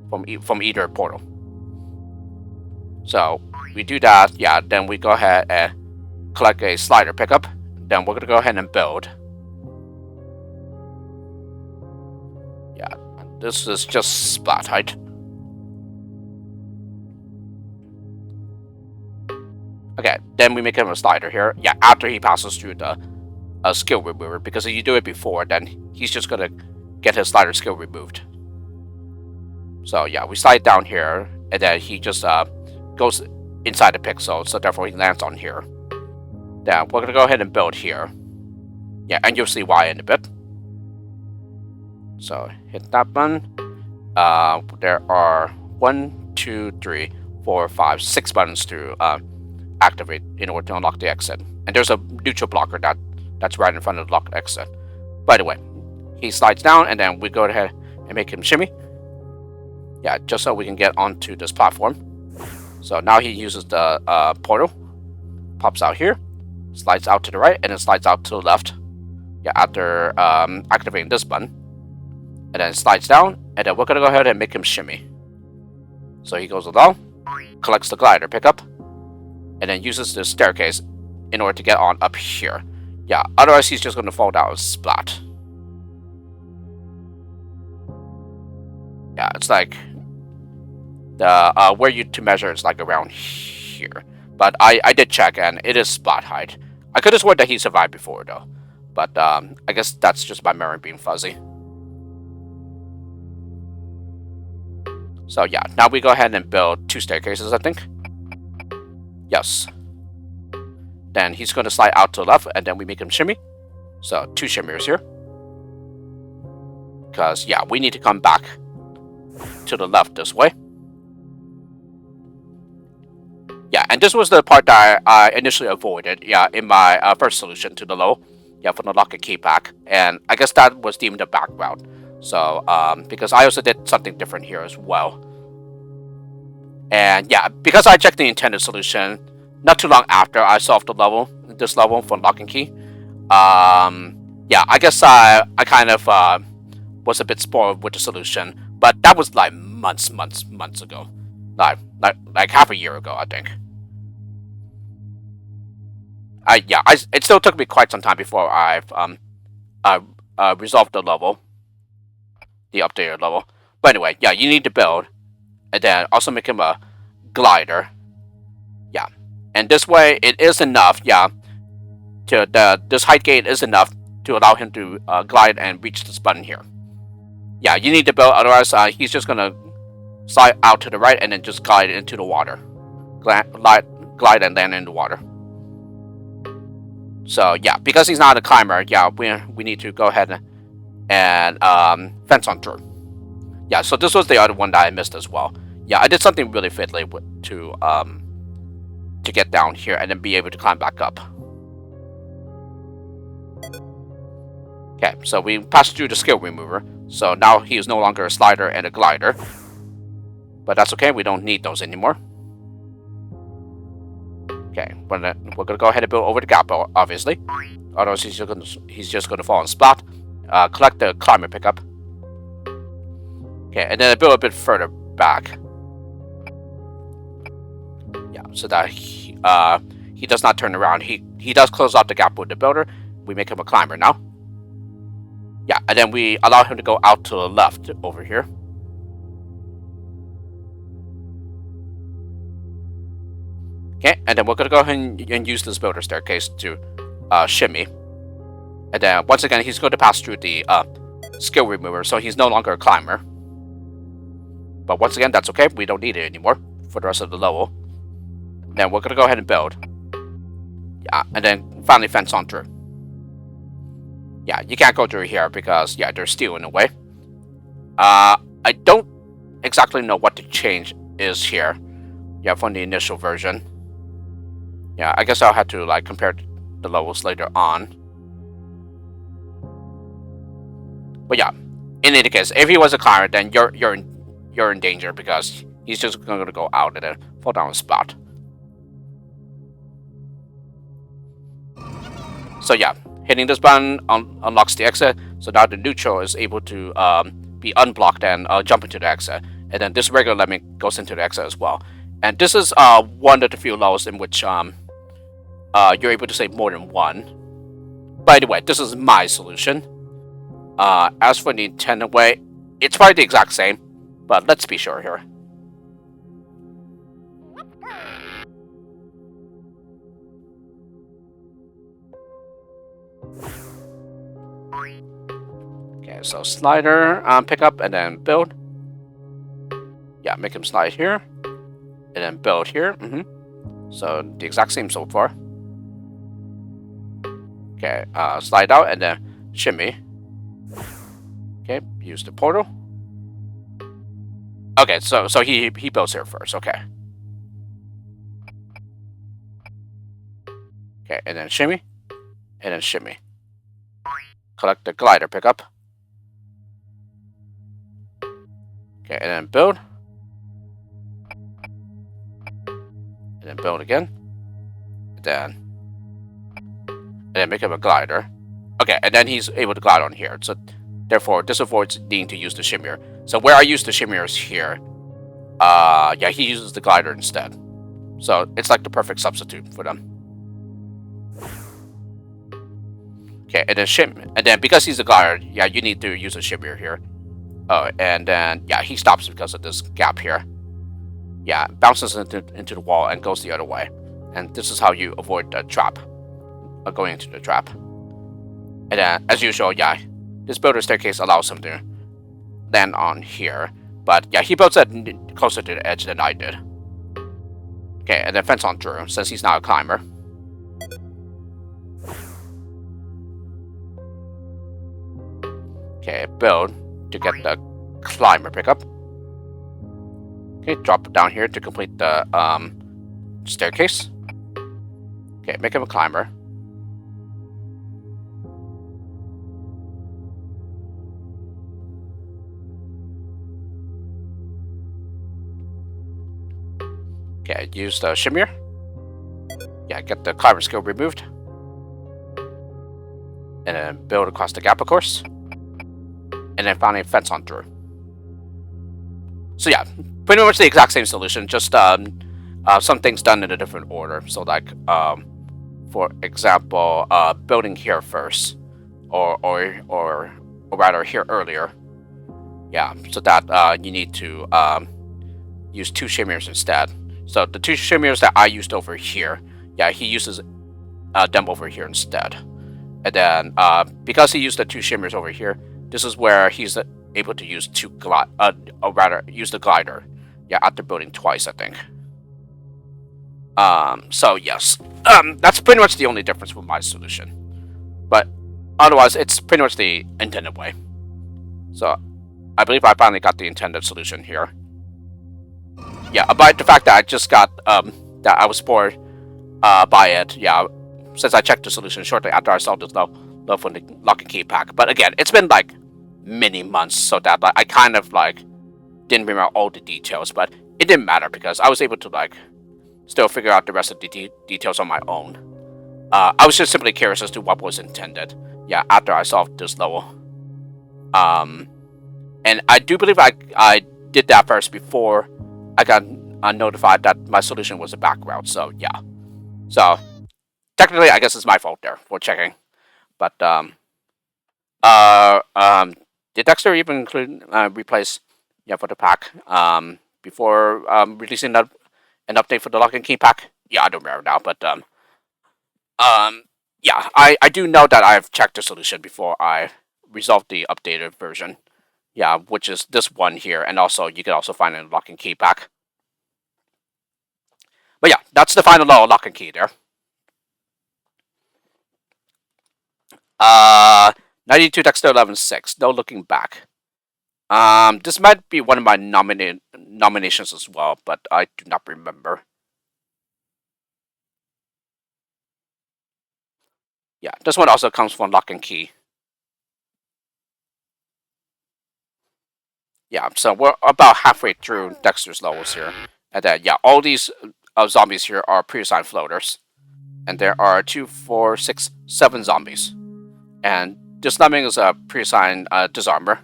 from either portal. So we do that. Yeah, then we go ahead and collect a slider pickup. Then we're gonna go ahead and build. Yeah, this is just splat height. Okay, then we make him a slider here. Yeah, after he passes through the skill remover, because if you do it before, then he's just gonna get his slider skill removed. So yeah, we slide down here, and then he just goes inside the pixel, so therefore he lands on here. Then we're gonna go ahead and build here. Yeah, and you'll see why in a bit. So hit that button. There are 1, 2, 3, 4, 5, 6 buttons to activate in order to unlock the exit. And there's a neutral blocker that's right in front of the locked exit. By the way, he slides down, and then we go ahead and make him shimmy. Yeah, just so we can get onto this platform. So now he uses the portal, pops out here, slides out to the right, and then slides out to the left. Yeah, after activating this button, and then slides down, and then we're gonna go ahead and make him shimmy. So he goes along, collects the glider pickup, and then uses the staircase in order to get on up here. Yeah, otherwise he's just gonna fall down and splat. Yeah, it's like the where you to measure is like around here. But I did check, and it is splat height. I could have sworn that he survived before though, but I guess that's just my memory being fuzzy. So yeah, now we go ahead and build 2 staircases, I think. Yes. Then he's going to slide out to the left, and then we make him shimmy. So 2 shimmiers here. Because, yeah, we need to come back to the left this way. Yeah, and this was the part that I initially avoided, yeah, in my first solution to the low. Yeah, from the lock and key pack. And I guess that was deemed a background. So, because I also did something different here as well. And yeah, because I checked the intended solution not too long after I solved this level for lock and key. Yeah, I guess I kind of was a bit spoiled with the solution, but that was like months ago, like half a year ago, I think. It still took me quite some time before I've resolved the level, the updated level. But anyway, yeah, you need to build, and then also make him a glider. Yeah, and this way it is enough. Yeah, this height gate is enough to allow him to glide and reach this button here. Yeah, you need to build, otherwise he's just gonna slide out to the right and then just glide into the water, glide and land in the water. So yeah, because he's not a climber, yeah, we need to go ahead and fence on through. Yeah, so this was the other one that I missed as well. Yeah, I did something really fiddly to get down here and then be able to climb back up. Okay, so we passed through the skill remover, so now he is no longer a slider and a glider. But that's okay, we don't need those anymore. Okay, we're gonna go ahead and build over the gap, obviously. Otherwise, he's just gonna fall and splat. Collect the climber pickup. Okay, and then I build a bit further back. Yeah, so that he does not turn around. He does close off the gap with the builder. We make him a climber now. Yeah, and then we allow him to go out to the left over here. Okay, and then we're gonna go ahead and use this builder staircase to shimmy. And then once again, he's going to pass through the skill remover, so he's no longer a climber. But once again, that's okay. We don't need it anymore for the rest of the level. Then we're gonna go ahead and build. Yeah, and then finally fence on through. Yeah, you can't go through here because, yeah, there's steel in the way. I don't exactly know what the change is here. Yeah, from the initial version. Yeah, I guess I'll have to, like, compare the levels later on. But yeah, in any case, if he was a climber, then you're in danger because he's just going to go out and then fall down a spot. So yeah, hitting this button unlocks the exit. So now the neutral is able to be unblocked and jump into the exit. And then this regular lemming goes into the exit as well. And this is one of the few levels in which you're able to save more than one. By the way, this is my solution. As for the intended way, it's probably the exact same, but let's be sure here. Okay, so slider, pick up, and then build. Yeah, make him slide here, and then build here. So the exact same so far. Okay, slide out, and then shimmy. Okay, use the portal. Okay, so he builds here first. Okay. Okay, and then shimmy, and then shimmy. Collect the glider pickup. Okay, and then build. And then build again. And then make him a glider. Okay, and then he's able to glide on here. So therefore, this avoids needing to use the shimmier. So where I use the shimmier is here. Yeah, he uses the glider instead. So it's like the perfect substitute for them. Okay, and then because he's a glider, yeah, you need to use a shimmier here. Oh, and then yeah, he stops because of this gap here. Yeah, bounces into the wall and goes the other way. And this is how you avoid the trap, going into the trap. And then, as usual, yeah, this builder staircase allows him to land on here. But yeah, he builds it closer to the edge than I did. Okay, and then fence on through, since he's not a climber. Okay, build to get the climber pickup. Okay, drop it down here to complete the staircase. Okay, make him a climber. Okay, use the shimmier. Yeah, get the climber skill removed. And then build across the gap, of course. And then finally fence on through. So yeah, pretty much the exact same solution, just some things done in a different order. So like, for example, building here first, or rather here earlier. Yeah, so that you need to use two shimmiers instead. So the two shimmiers that I used over here, yeah, he uses them over here instead. And then because he used the two shimmiers over here, this is where he's able to use use the glider. Yeah, after building twice, I think. So yes, that's pretty much the only difference with my solution. But otherwise, it's pretty much the intended way. So I believe I finally got the intended solution here. Yeah, but the fact that I just got that I was bored by it. Yeah, since I checked the solution shortly after I saw this love from the lock and key pack. But again, it's been like many months, so that like I kind of like didn't remember all the details, but it didn't matter because I was able to like still figure out the rest of the details on my own. I was just simply curious as to what was intended. Yeah, after I solved this level. And I do believe I did that first before I got notified that my solution was a back route. So yeah. So technically, I guess it's my fault there for checking. But uh, um, did Dexter even include replace for the pack before releasing an update for the lock and key pack? Yeah, I don't remember now, but um, yeah, I do know that I've checked the solution before I resolved the updated version. Yeah, which is this one here, and also you can also find it in lock and key pack. But yeah, that's the final lock and key there. 92 Dexter 11-6. No looking back. This might be one of my nominations as well, but I do not remember. Yeah, this one also comes from lock and key. Yeah, so we're about halfway through Dexter's levels here, and then yeah, all these zombies here are pre-assigned floaters, and there are 2, 4, 6, 7 zombies, and this lemming is a pre-assigned disarmer.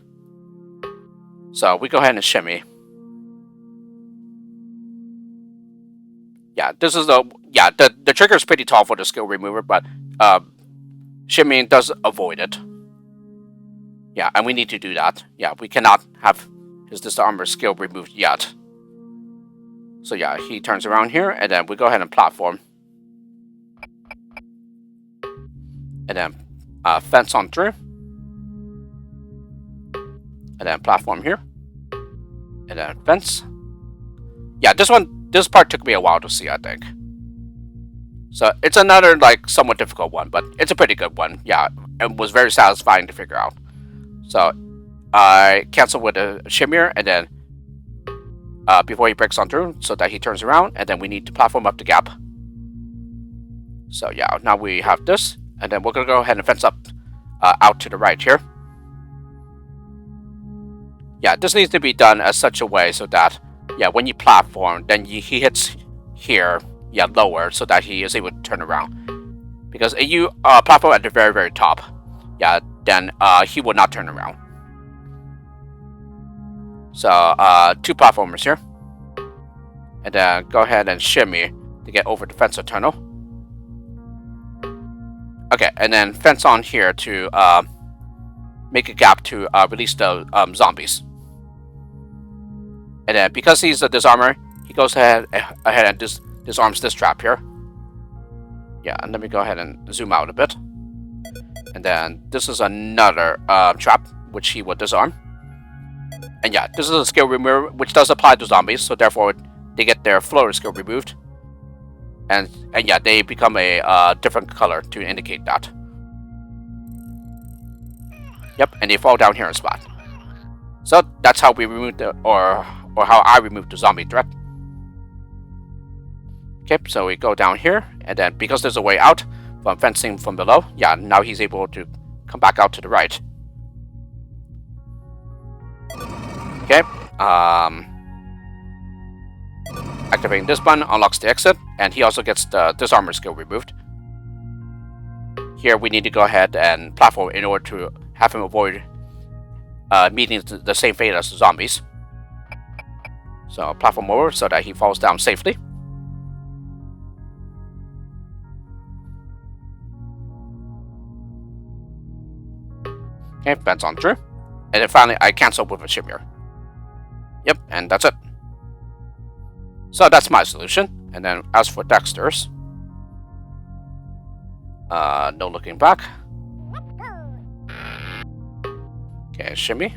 So we go ahead and shimmy. Yeah, this is the trigger is pretty tall for the skill remover, but shimmying does avoid it. Yeah, and we need to do that. Yeah, we cannot have his disarmor skill removed yet. So yeah, he turns around here, and then we go ahead and platform. And then fence on through. And then platform here. And then fence. Yeah, this part took me a while to see, I think. So it's another, like, somewhat difficult one, but it's a pretty good one. Yeah, it was very satisfying to figure out. So I cancel with a shimmer, and then before he breaks on through, so that he turns around, and then we need to platform up the gap. So yeah, now we have this, and then we're going to go ahead and fence up out to the right here. Yeah, this needs to be done as such a way so that, yeah, when you platform, then he hits here, yeah, lower, so that he is able to turn around. Because if you platform at the very, very top, yeah, then he will not turn around. So, 2 platformers here. And then go ahead and shimmy to get over the fence tunnel. Okay, and then fence on here to make a gap to release the zombies. And then because he's a disarmer, he goes ahead and disarms this trap here. Yeah, and let me go ahead and zoom out a bit. And then this is another trap which he will disarm. And yeah, this is a skill remover which does apply to zombies, so therefore they get their floater skill removed. And yeah, they become a different color to indicate that. Yep, and they fall down here in spot. So that's how we remove the, or how I remove the zombie threat. Okay, so we go down here, and then because there's a way out from fencing from below, yeah, now he's able to come back out to the right. Okay, activating this button unlocks the exit, and he also gets the disarmor skill removed. Here we need to go ahead and platform in order to have him avoid meeting the same fate as the zombies. So platform over so that he falls down safely. Okay, fence on through. And then finally I cancel with a shimmer. Yep, and that's it. So that's my solution. And then as for Dexter's, no looking back. Okay, shimmy.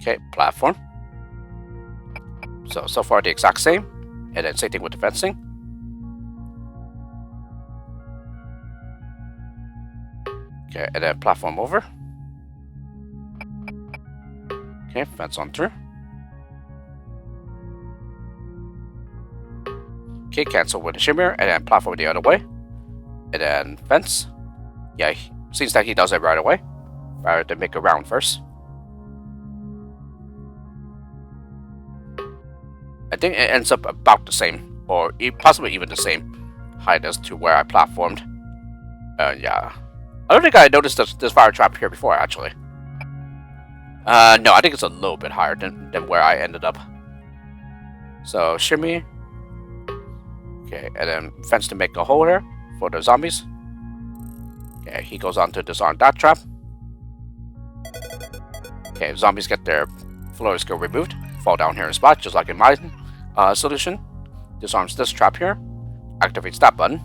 Okay, platform. So far the exact same. And then same thing with the fencing. Okay, and then platform over. Okay, fence on through. Okay, cancel with the shimmer, and then platform the other way. And then fence. Yeah, seems like he does it right away. Rather than make a round first. I think it ends up about the same or possibly even the same height as to where I platformed. Yeah. I don't think I noticed this fire trap here before, actually. No, I think it's a little bit higher than where I ended up. So, shimmy. Okay, and then fence to make a hole here for the zombies. Okay, he goes on to disarm that trap. Okay, zombies get their floor skill removed, fall down here in spot, just like in my solution. Disarms this trap here, activates that button.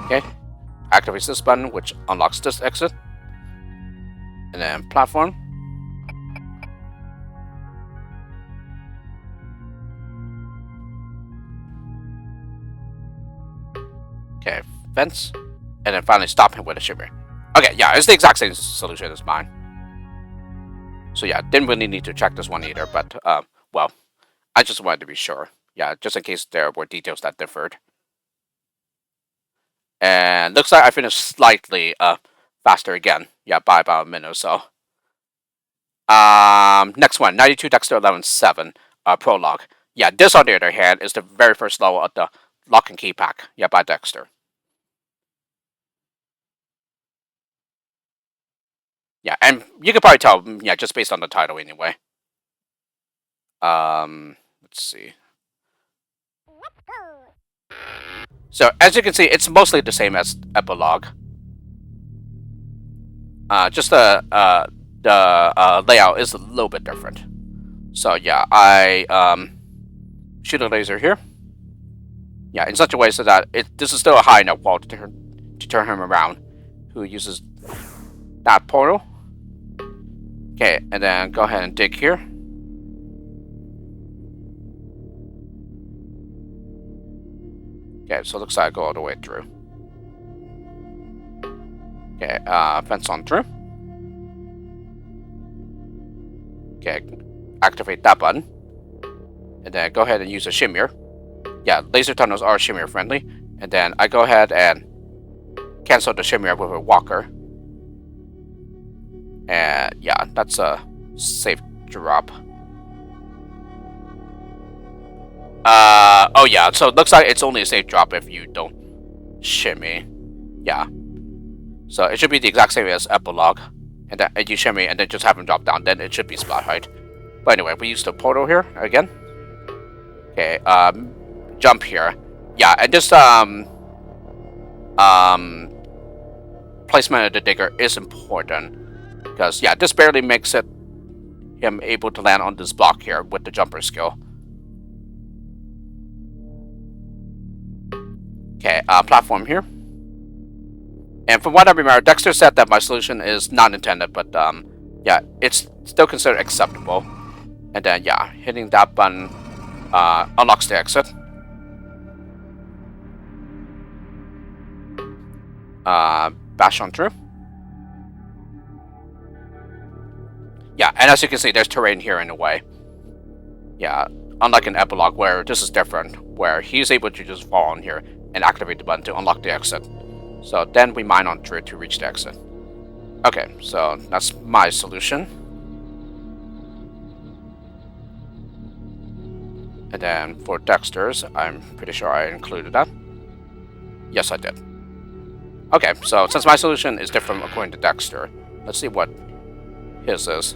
Okay, activates this button, which unlocks this exit. And then platform. Okay, fence. And then finally stop him with a shimmer. Okay, yeah, it's the exact same solution as mine. So yeah, didn't really need to check this one either, but, well, I just wanted to be sure. Yeah, just in case there were details that differed. And looks like I finished slightly, faster again. Yeah, by about a minute or so. Next one, 92 Dexter 11-7, prologue. Yeah, this on the other hand is the very first level of the lock and key pack. Yeah, by Dexter. Yeah, and you can probably tell, yeah, just based on the title anyway. Let's see. So, as you can see, it's mostly the same as Epilogue. Just the layout is a little bit different. So, yeah, I shoot a laser here. Yeah, in such a way so that this is still a high enough wall to turn him around. Who uses that portal. Okay, and then go ahead and dig here. Okay, so it looks like I go all the way through. Okay, fence on through. Okay, activate that button. And then go ahead and use a shimmer. Yeah, laser tunnels are shimmer friendly. And then I go ahead and cancel the shimmer with a walker. And yeah, that's a safe drop. Oh yeah, so it looks like it's only a safe drop if you don't shimmy. Yeah. So it should be the exact same as Epilogue. And then you shimmy and then just have him drop down, then it should be spot height. But anyway, we use the portal here again. Okay, jump here. Yeah, and this placement of the digger is important. Because yeah, this barely makes it him able to land on this block here with the jumper skill. Okay, platform here. And from what I remember, Dexter said that my solution is not intended, but yeah, it's still considered acceptable. And then yeah, hitting that button unlocks the exit. Bash on through. Yeah, and as you can see, there's terrain here in a way. Yeah, unlike an Epilogue where this is different, where he's able to just fall on here and activate the button to unlock the exit. So then we mine on through to reach the exit. Okay, so that's my solution. And then for Dexter's, I'm pretty sure I included that. Yes, I did. Okay, so since my solution is different according to Dexter, let's see what his is.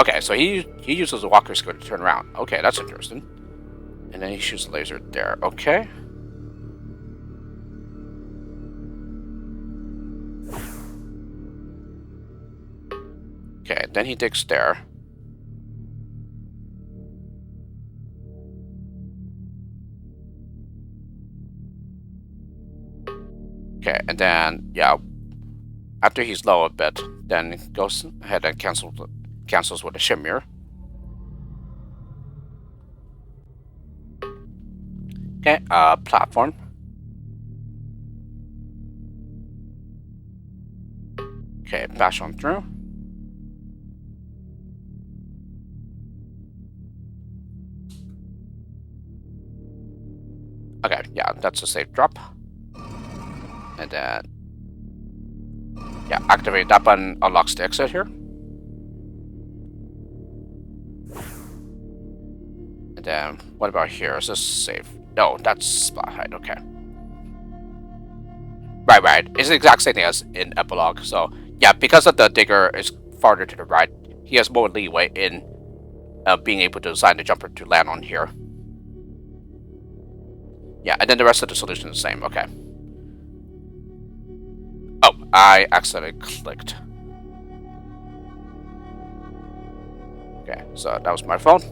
Okay, so he uses a walker skill to turn around. Okay, that's interesting. And then he shoots a laser there. Okay. Okay, then he digs there. Okay, and then, yeah, after he's low a bit, then goes ahead and cancels with a shimmer. Okay, platform. Okay, bash on through. Okay, yeah, that's a safe drop. And then, yeah, activate that button, unlocks the exit here. And then, what about here? Is this safe? No, that's spot height, okay. Right. It's the exact same thing as in Epilogue. So, yeah, because of the digger is farther to the right, he has more leeway in being able to design the jumper to land on here. Yeah, and then the rest of the solution is the same, okay. Oh, I accidentally clicked. Okay, so that was my phone.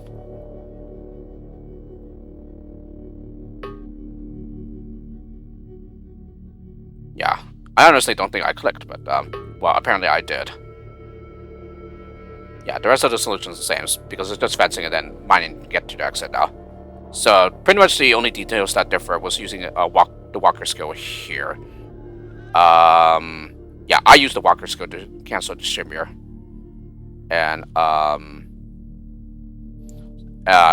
Yeah, I honestly don't think I clicked, but, well, apparently I did. Yeah, the rest of the solution is the same, because it's just fencing and then mining to get to the exit now. So, pretty much the only details that differ was using the walker skill here. Yeah, I used the walker skill to cancel the shimmer. And,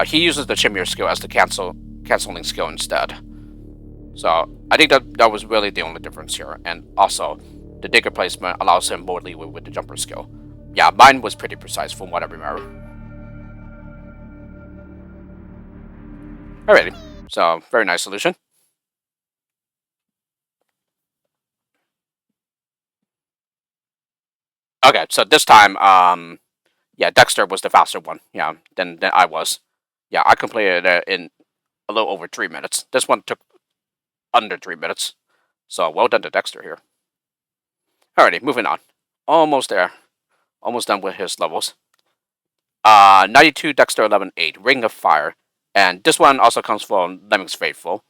he uses the shimmer skill as the canceling skill instead. So, I think that was really the only difference here. And also, the digger placement allows him more leeway with the jumper skill. Yeah, mine was pretty precise from what I remember. Alrighty, so very nice solution. Okay, so this time, yeah, Dexter was the faster one, yeah, than I was. Yeah, I completed it in a little over 3 minutes. This one took under 3 minutes. So, well done to Dexter here. Alrighty, moving on. Almost there. Almost done with his levels. 92 Dexter 11-8, Ring of Fire. And this one also comes from Lemmings Faithful.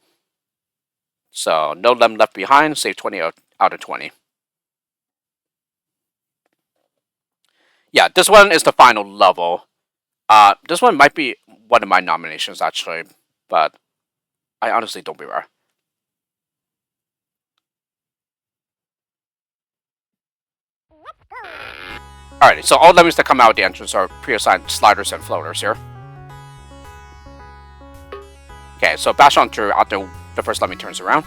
So, no Lem left behind, save 20 out of 20. Yeah, this one is the final level. This one might be one of my nominations, actually. But I honestly don't beware. Alrighty, so all lemmings that come out of the entrance are pre-assigned sliders and floaters here. Okay, so bash on through after the first lemming turns around.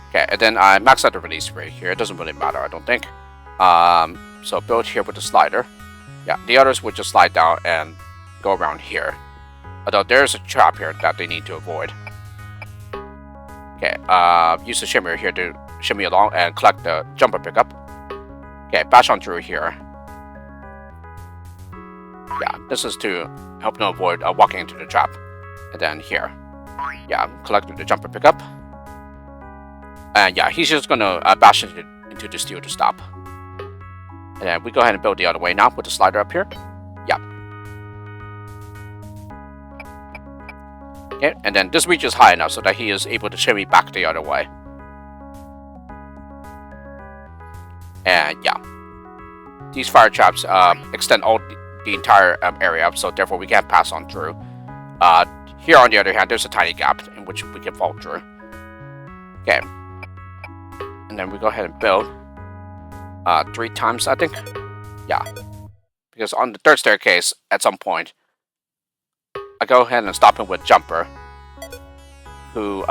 Okay, and then I max out the release rate here. It doesn't really matter, I don't think. So build here with the slider. Yeah, the others would just slide down and go around here. Although there's a trap here that they need to avoid. Okay, use the shimmer here to shimmy along and collect the jumper pickup. Okay, bash on through here. Yeah, this is to help them avoid walking into the trap. And then here. Yeah, collect the jumper pickup. And yeah, he's just gonna bash into the steel to stop. And then we go ahead and build the other way now with the slider up here. Yeah. Okay, and then this reaches high enough so that he is able to shimmy back the other way. And yeah, these fire traps extend all the entire area, so therefore we can't pass on through. Here on the other hand, there's a tiny gap in which we can fall through. Okay, and then we go ahead and build 3 times, I think. Yeah, because on the third staircase, at some point, I go ahead and stop him with Jumper, who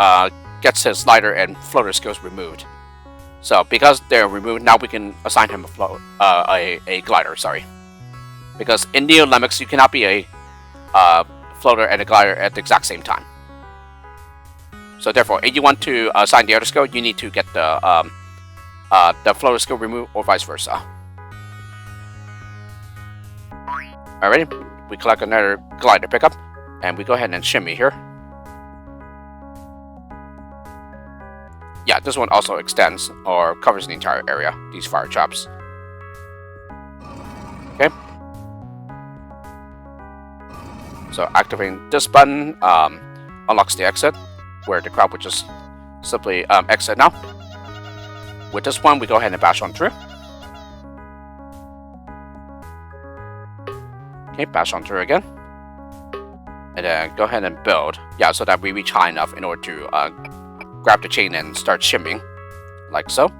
gets his slider and floater skills removed. So because they're removed, now we can assign him a glider. Sorry, because in Neo Lemmings you cannot be a floater and a glider at the exact same time. So therefore, if you want to assign the other skill, you need to get the floater skill removed, or vice versa. Alrighty, we collect another glider pickup, and we go ahead and shimmy here. Yeah, this one also extends or covers the entire area, these fire traps. Okay. So activating this button unlocks the exit, where the crowd would just simply exit now. With this one, we go ahead and bash on through. Okay, bash on through again. And then go ahead and build. Yeah, so that we reach high enough in order to grab the chain and start shimming, like so.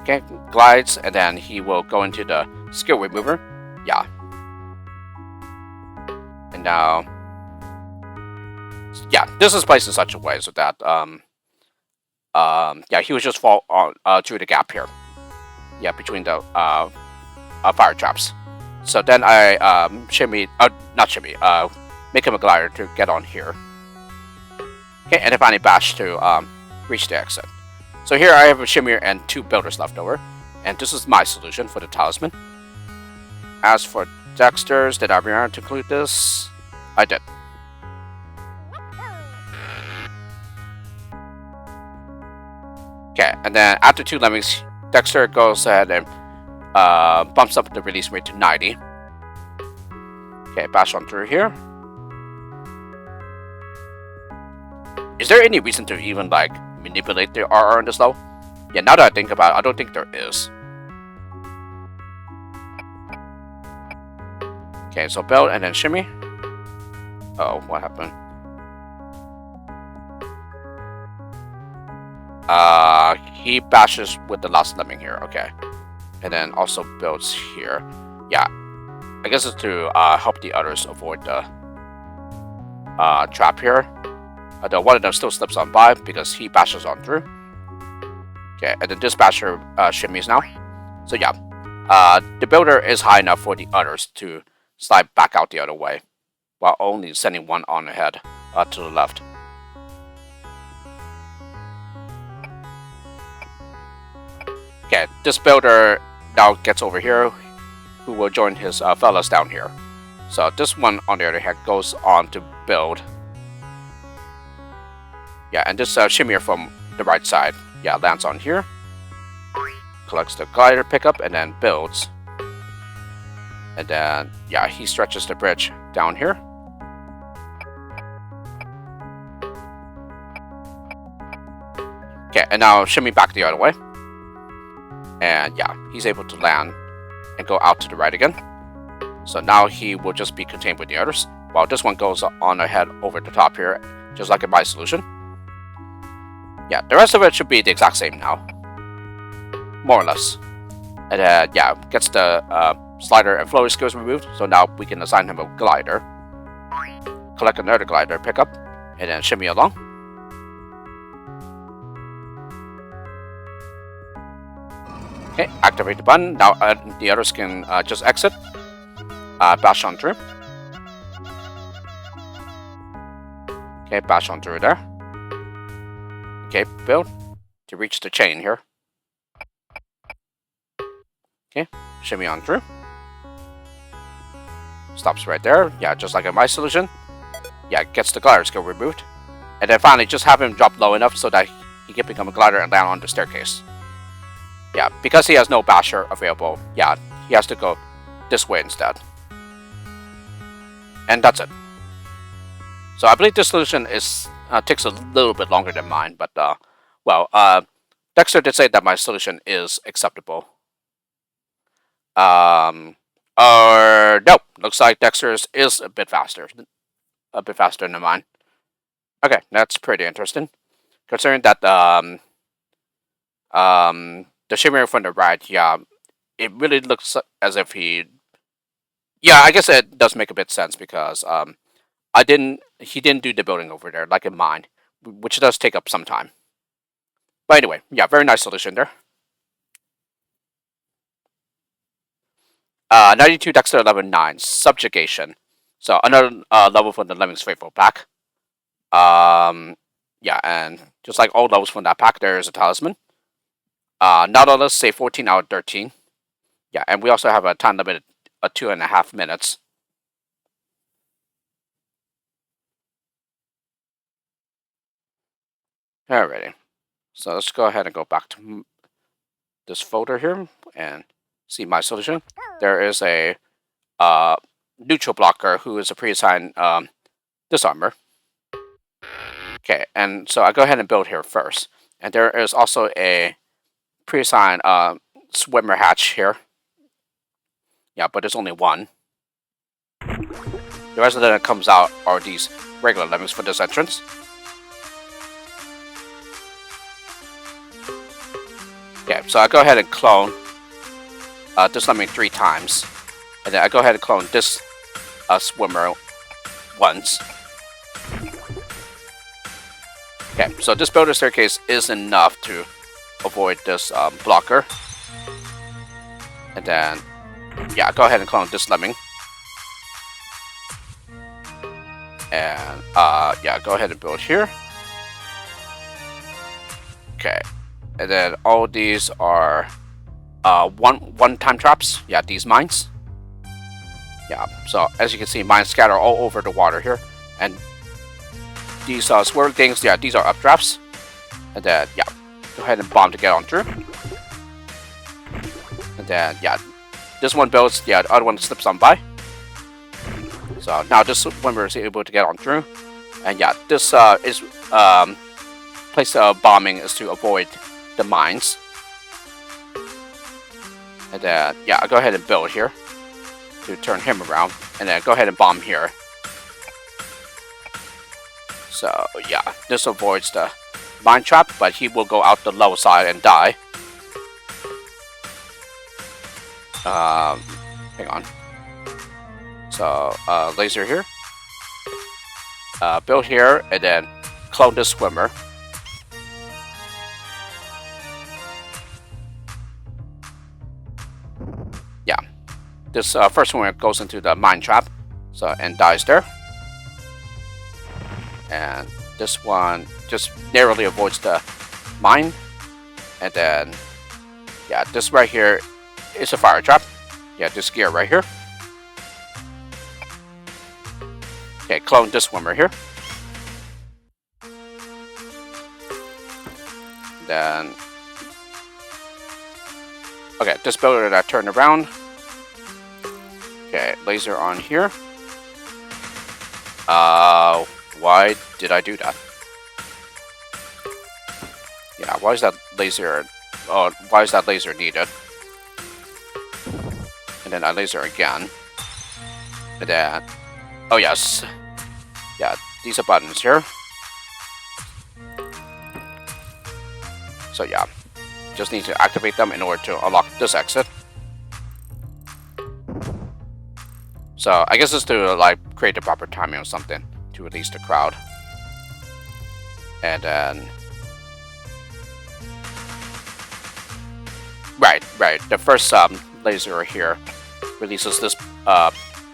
Okay, glides, and then he will go into the skill remover. Yeah. And now, yeah, this is placed in such a way so that, yeah, he would just fall on through the gap here. Yeah, between the fire traps. So then I make him a glider to get on here. Okay, and then finally bash to reach the exit. So here I have a shimmy and 2 builders left over, and this is my solution for the talisman. As for Dexter's, did I remember to include this? I did. Okay, and then after 2 lemmings, Dexter goes ahead and bumps up the release rate to 90. Okay, bash on through here. Is there any reason to even like manipulate the RR in this level? Yeah, now that I think about it, I don't think there is. Okay, so build and then shimmy. Oh, what happened? He bashes with the last lemming here. Okay, and then also builds here. Yeah, I guess it's to help the others avoid the trap here. Although one of them still slips on by because he bashes on through. Okay, and then this basher shimmies now. So yeah, the builder is high enough for the others to slide back out the other way, while only sending one on ahead to the left. Okay, this builder now gets over here, who will join his fellas down here. So this one, on the other hand, goes on to build. Yeah, and this shimmier from the right side, yeah, lands on here. Collects the glider pickup and then builds. And then, yeah, he stretches the bridge down here. Okay, and now shimmy back the other way. And yeah, he's able to land and go out to the right again. So now he will just be contained with the others, while this one goes on ahead over the top here, just like in my solution. Yeah, the rest of it should be the exact same now. More or less. And then, yeah, gets the slider and floater skills removed, so now we can assign him a glider. Collect another glider pickup, and then shimmy along. Okay, activate the button. Now the others can just exit. Bash on through. Okay, bash on through there. Okay, build to reach the chain here. Okay, shimmy on through. Stops right there. Yeah, just like in my solution. Yeah, gets the glider skill removed. And then finally just have him drop low enough so that he can become a glider and land on the staircase. Yeah, because he has no basher available, yeah, he has to go this way instead. And that's it. So I believe this solution is takes a little bit longer than mine, but Dexter did say that my solution is acceptable. Or no, looks like Dexter's is a bit faster than mine. Okay, that's pretty interesting, considering that the shimmer from the right, yeah, it really looks as if he, yeah, I guess it does make a bit sense because he didn't do the building over there like in mine, which does take up some time. But anyway, yeah, very nice solution there. 92 Dexter level 9 subjugation. So another level from the Lemmings Faithful pack. Yeah, and just like all levels from that pack, there is a talisman. Nautilus say 14 out of 13. Yeah, and we also have a time limit of 2.5 minutes. Alrighty, so let's go ahead and go back to this folder here and see my solution. There is a neutral blocker who is a pre-assigned disarmor. Okay, and so I go ahead and build here first. And there is also a pre-assigned swimmer hatch here. Yeah, but there's only one. The rest of that comes out are these regular lemmings for this entrance. Okay, so I go ahead and clone this lemming 3 times. And then I go ahead and clone this swimmer once. Okay, so this builder staircase is enough to avoid this blocker. And then yeah, go ahead and clone this lemming. And yeah, go ahead and build here. Okay, and then all these are one-time traps. Yeah, these mines. Yeah, so as you can see, mines scatter all over the water here, and these swirl things. Yeah, these are updrafts. And then yeah, go ahead and bomb to get on through. And then yeah, this one builds. Yeah, the other one slips on by. So now this swimmer is able to get on through, and yeah, this is place of bombing is to avoid the mines. And then yeah, I'll go ahead and build here to turn him around, and then go ahead and bomb here. So yeah, this avoids the mine trap, but he will go out the low side and die. Hang on. So laser here, build here, and then clone this swimmer. Yeah, this first swimmer goes into the mine trap, so and dies there. And this one just narrowly avoids the mine, and then yeah, this right here is a fire trap. Yeah, this gear right here. Okay, clone this swimmer here. Then okay, this builder that turned around. Okay, laser on here. Why did I do that? Yeah, why is that laser? Oh, why is that laser needed? And then I laser again. And then, oh yes, yeah, these are buttons here. So yeah, just need to activate them in order to unlock this exit. So I guess it's to like create the proper timing or something to release the crowd. And then right, the first laser here releases this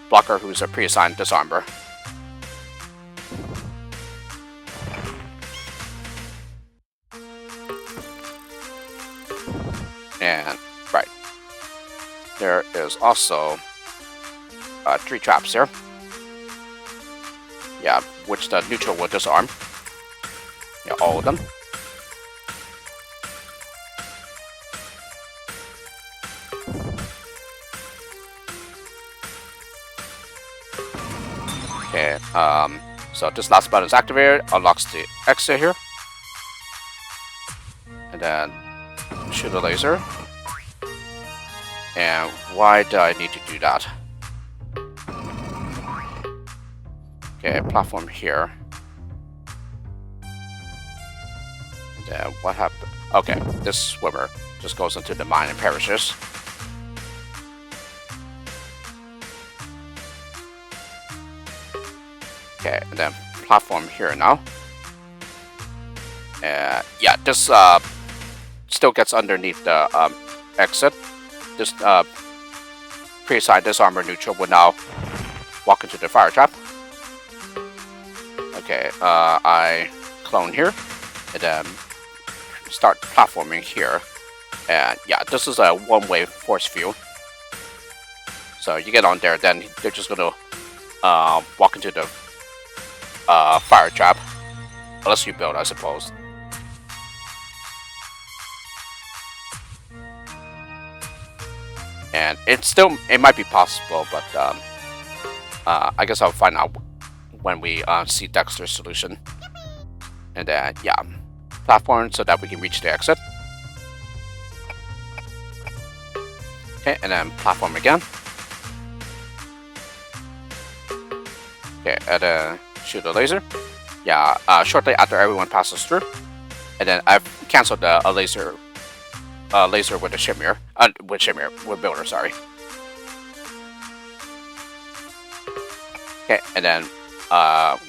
blocker who's a pre-assigned disarmer. And right, there is also 3 traps here. Yeah, which the neutral will disarm. Yeah, all of them. Okay, so this last button is activated, unlocks the exit here. And then shoot a laser. And why do I need to do that? Okay, platform here. And then what happened? Okay, this swimmer just goes into the mine and perishes. Okay, and then platform here now. Yeah, this still gets underneath the exit. This pre-assigned disarmor neutral will now walk into the fire trap. Okay, I clone here, and then start platforming here. And yeah, this is a one-way force field. So you get on there, then they're just gonna walk into the fire trap, unless you build, I suppose. And it might be possible, but I guess I'll find out when we see Dexter's solution. And then yeah, platform so that we can reach the exit. Okay, and then platform again. Okay, and then shoot a laser. Yeah, shortly after everyone passes through. And then I've canceled the laser with the shimmer. With builder, sorry. Okay, and then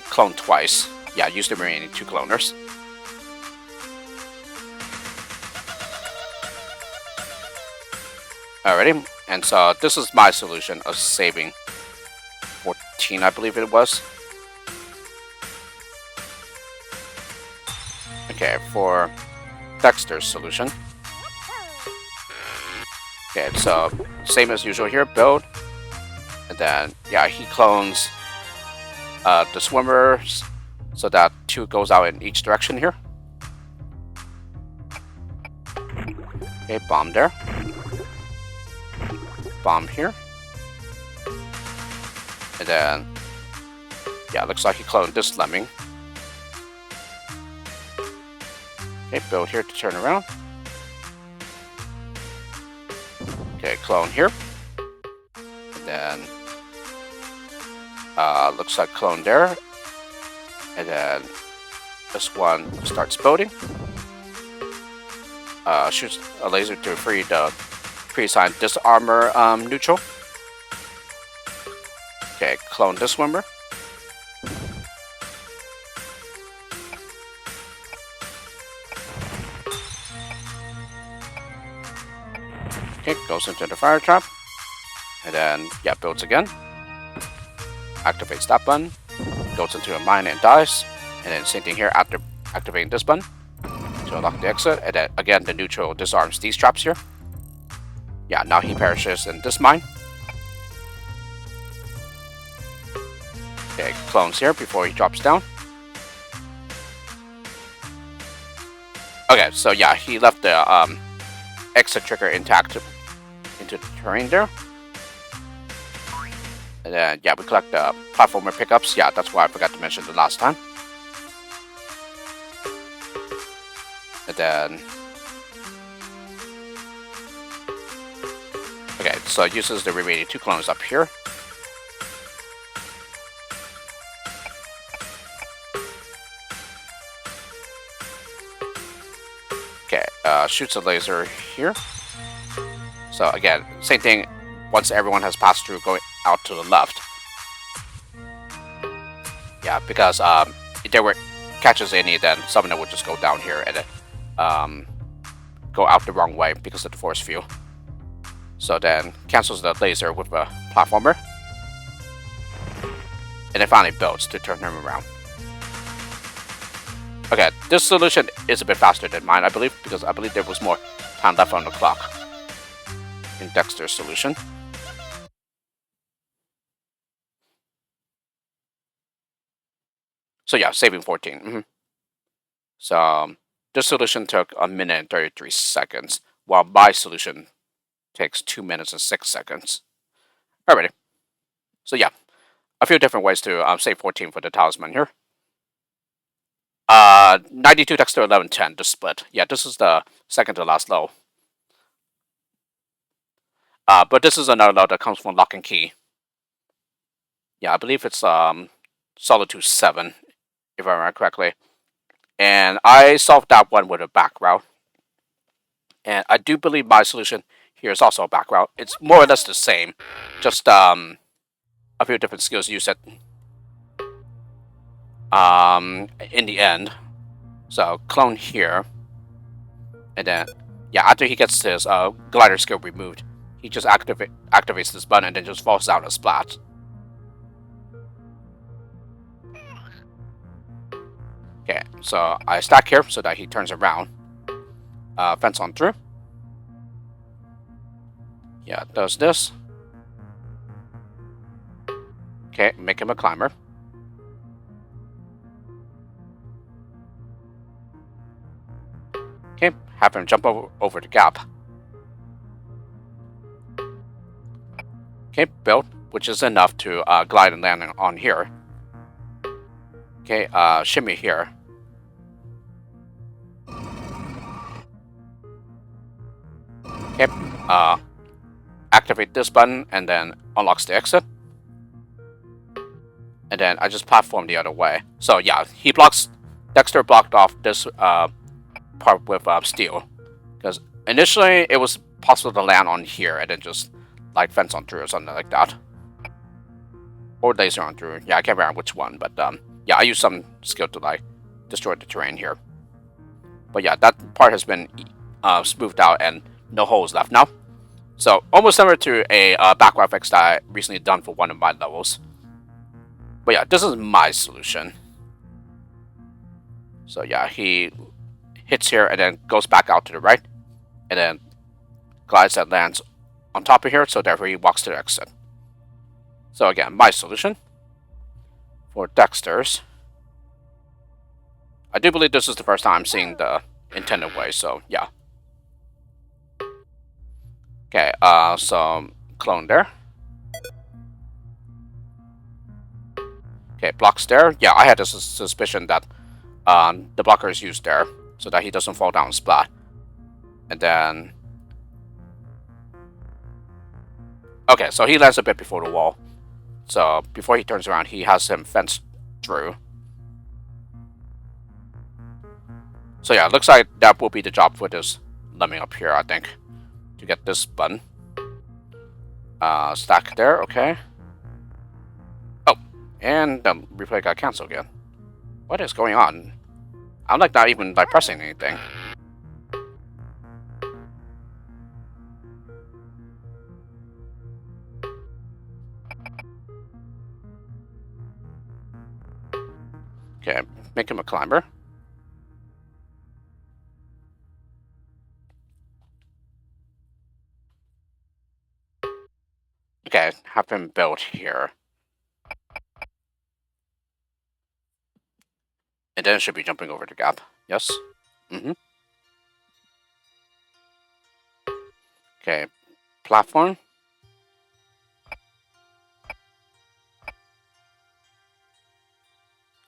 clone twice. Yeah, use the remaining 2 cloners. Alrighty, And so this is my solution of saving 14, I believe it was. Okay, for Dexter's solution. Okay, so same as usual here, build. And then, yeah, he clones the swimmers so that 2 goes out in each direction here. Okay, bomb there. Bomb here. And then, yeah, looks like he cloned this lemming. Okay, build here to turn around. Okay, clone here. And then, looks like clone there. And then this one starts boating. Shoots a laser to free the pre-assigned disarmor neutral. Okay, clone this swimmer. Okay, goes into the fire trap. And then, yeah, builds again. Activates that button. Goes into a mine and dies. And then same thing here after activating this button to unlock the exit. And then again, the neutral disarms these traps here. Yeah, now he perishes in this mine. Okay, clones here before he drops down. Okay, so yeah, he left the exit trigger intact into the terrain there. And then, yeah, we collect the platformer pickups. Yeah, that's why I forgot to mention the last time. And then, okay, so it uses the remaining 2 clones up here. Okay, shoots a laser here. So again, same thing. Once everyone has passed through, going out to the left. Yeah, because if there were catches any, then some of them would just go down here and then go out the wrong way because of the force field. So then cancels the laser with a platformer. And then finally builds to turn him around. Okay, this solution is a bit faster than mine, I believe, because I believe there was more time left on the clock in Dexter's solution. So yeah, saving 14. So this solution took 1 minute and 33 seconds, while my solution takes 2 minutes and 6 seconds. Alrighty. So yeah, a few different ways to save 14 for the talisman here. 92 Dexter 1110 to split. Yeah, this is the second to last low. But this is another low that comes from Lock and Key. Yeah, I believe it's LOTY2025, if I remember correctly. And I solved that one with a back route. And I do believe my solution here is also a back route. It's more or less the same, just a few different skills used at in the end. So clone here, and then yeah, after he gets his glider skill removed, he just activates this button and then just falls down a splat. Okay, so I stack here so that he turns around. Fence on through. Yeah, does this. Okay, make him a climber. Okay, have him jump over the gap. Okay, build, which is enough to glide and land on here. Okay, shimmy here. Okay, activate this button and then unlocks the exit. And then I just platform the other way. So yeah, Dexter blocked off this part with steel. Because initially it was possible to land on here and then just like fence on through or something like that. Or laser on through. Yeah, I can't remember which one, but yeah, I used some skill to like destroy the terrain here. But yeah, that part has been smoothed out and no holes left now. So almost similar to a background fix that I recently done for one of my levels. But yeah, this is my solution. So yeah, he hits here and then goes back out to the right, and then glides and lands on top of here, so therefore he walks to the exit. So again, my solution for Dexter's. I do believe this is the first time I'm seeing the intended way, so yeah. Okay, so clone there. Okay, blocks there. Yeah, I had this suspicion that the blocker is used there so that he doesn't fall down and splat. And then... Okay, so he lands a bit before the wall. So before he turns around, he has him fenced through. So yeah, it looks like that will be the job for this lemming up here, I think. To get this button. Stack there, okay. Oh, and the replay got cancelled again. What is going on? I'm like not even like pressing anything. Okay, make him a climber. Okay, have him build here. And then it should be jumping over the gap. Yes? Mm-hmm. Okay, platform.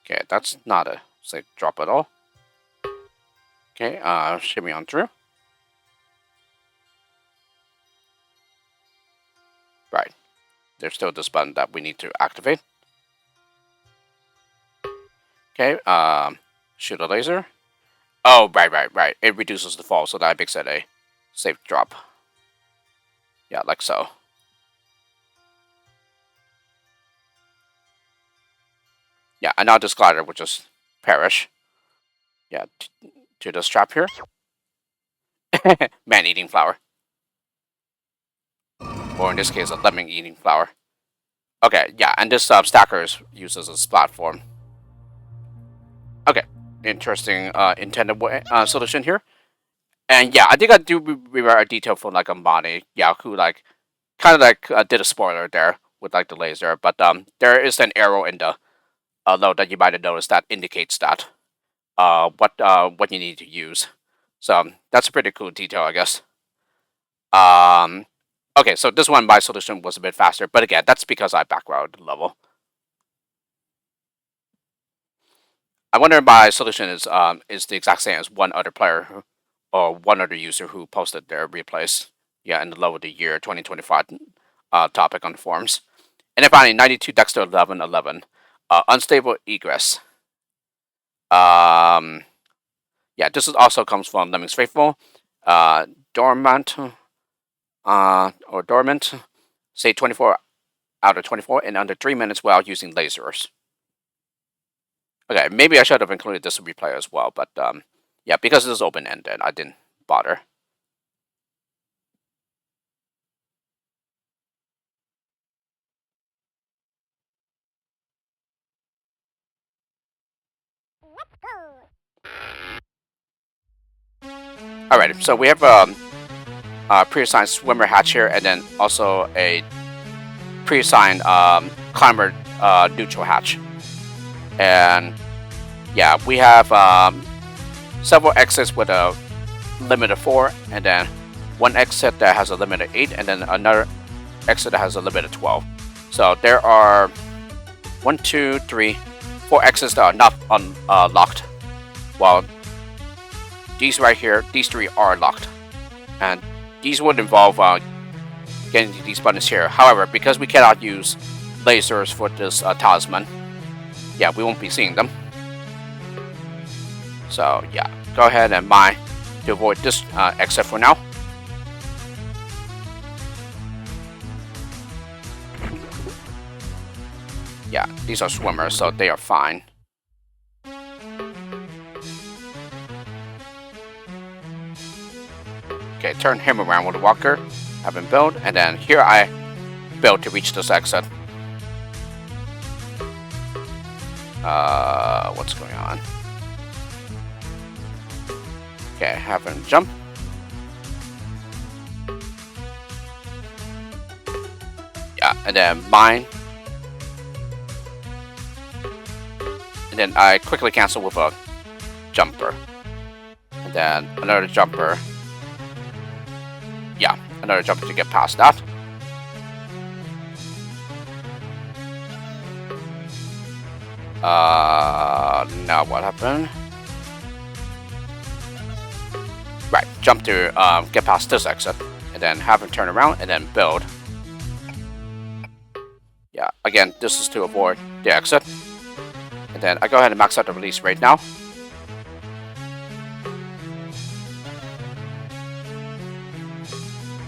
Okay, that's not a safe drop at all. Okay, shimmy on through. Right. There's still this button that we need to activate. Okay, shoot a laser. Oh, right. It reduces the fall, so that makes it a safe drop. Yeah, like so. Yeah, and now this glider will just perish. Yeah, to this trap here. Man-eating flower. Or in this case, a lemming-eating flower. Okay, yeah, and this stacker is used as a platform. Okay, interesting intended way, solution here. And yeah, I think I do remember a detail from like Ambani, yeah, who like kind of like did a spoiler there with like the laser, but there is an arrow in the load that you might have noticed that indicates that what you need to use. So that's a pretty cool detail, I guess. Okay, so this one my solution was a bit faster, but again, that's because I background the level. I wonder if my solution is the exact same as one other player or one other user who posted their replays, yeah, in the low of the year 2025 topic on the forums. And then finally, 92 Dexter 1111, unstable egress. Yeah, this is also comes from Lemmings Faithful, dormant, or dormant, say 24 out of 24 in under 3 minutes while using lasers. Okay, maybe I should have included this replay as well, but yeah, because this is open-ended, I didn't bother. Alright, so we have a pre-assigned swimmer hatch here, and then also a pre-assigned climber neutral hatch. And yeah, we have several exits with a limit of 4, and then one exit that has a limit of 8, and then another exit that has a limit of 12. So there are 1, 2, 3, 4 exits that are not unlocked, while these right here, these 3 are locked. And these would involve getting these buttons here. However, because we cannot use lasers for this talisman, yeah, we won't be seeing them. So yeah, go ahead and mine to avoid this exit for now. Yeah, these are swimmers, so they are fine. Okay, turn him around with the walker. have him build, and then here I build to reach this exit. What's going on? Okay, have him jump. Yeah, and then mine. And then I quickly cancel with a jumper. And then another jumper. Yeah, another jumper to get past that. Now what happened? Right, jump to get past this exit, and then have him turn around, and then build. Yeah, again, this is to avoid the exit. And then I go ahead and max out the release right now.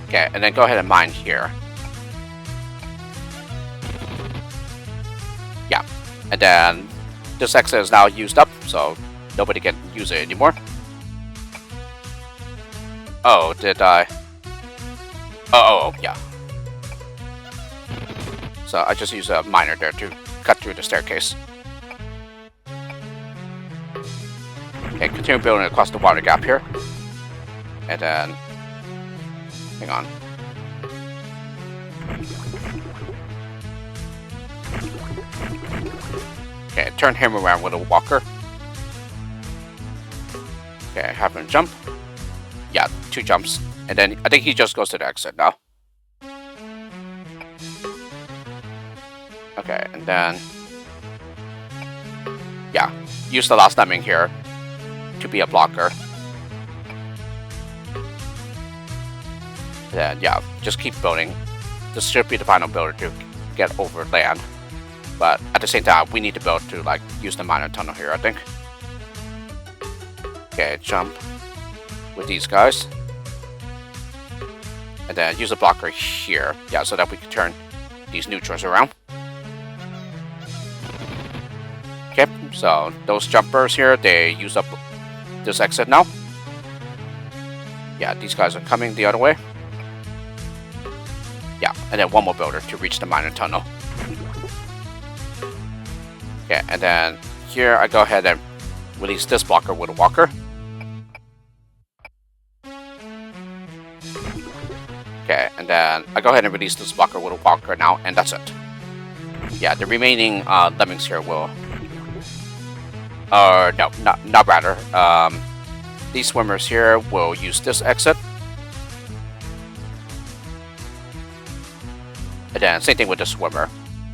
Okay, and then go ahead and mine here. Yeah, and then this exit is now used up, so nobody can use it anymore. Oh, did I? Oh, yeah. So I just use a miner there to cut through the staircase. Okay, continue building across the water gap here. And then... hang on. Okay, turn him around with a walker. Okay, have him jump. Yeah, 2 jumps. And then I think he just goes to the exit now. Okay, and then... yeah, use the last lemming here to be a blocker. Then, yeah, just keep building. This should be the final builder to get over land. But at the same time, we need to build to, like, use the miner tunnel here, I think. Okay, jump with these guys. And then use a blocker here. Yeah, so that we can turn these neutrals around. Okay, so those jumpers here, they use up this exit now. Yeah, these guys are coming the other way. Yeah, and then one more builder to reach the miner tunnel. Okay, and then here I go ahead and release this blocker with a walker. Okay, and then I go ahead and release this blocker with a walker now, and that's it. Yeah, the remaining lemmings here will... no, not rather. These swimmers here will use this exit. And then same thing with the swimmer.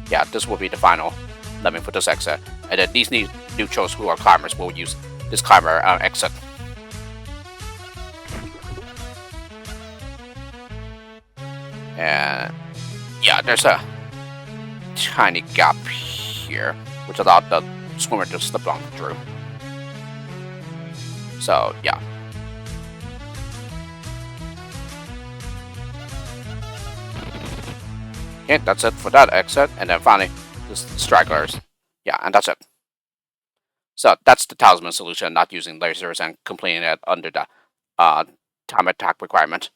Yeah, this will be the final lemming for this exit. And then these neutrals who are climbers will use this climber exit. And yeah, there's a tiny gap here, which allowed the swimmer to slip on through. So yeah. Okay, that's it for that exit, and then finally, just the stragglers. Yeah, and that's it. So that's the talisman solution, not using lasers and completing it under the time attack requirement.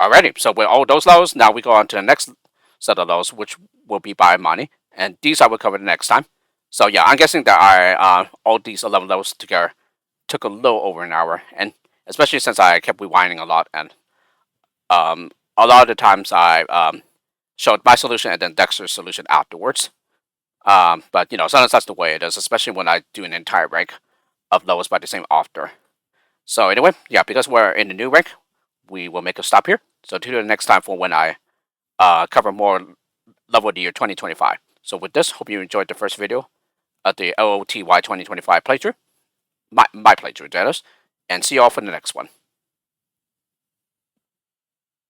Alrighty, so with all those lows, now we go on to the next set of lows, which will be by money, and these I will cover the next time. So yeah, I'm guessing that all these 11 lows together took a little over an hour, and especially since I kept rewinding a lot, and a lot of the times I showed my solution and then Dexter's solution afterwards. But you know, sometimes that's the way it is, especially when I do an entire rank of lowest by the same author. So anyway, yeah, because we're in the new rank, we will make a stop here. So tune in next time for when I cover more level of the year 2025. So with this, hope you enjoyed the first video of the LOTY2025 playthrough. My playthrough, that is. And see you all for the next one.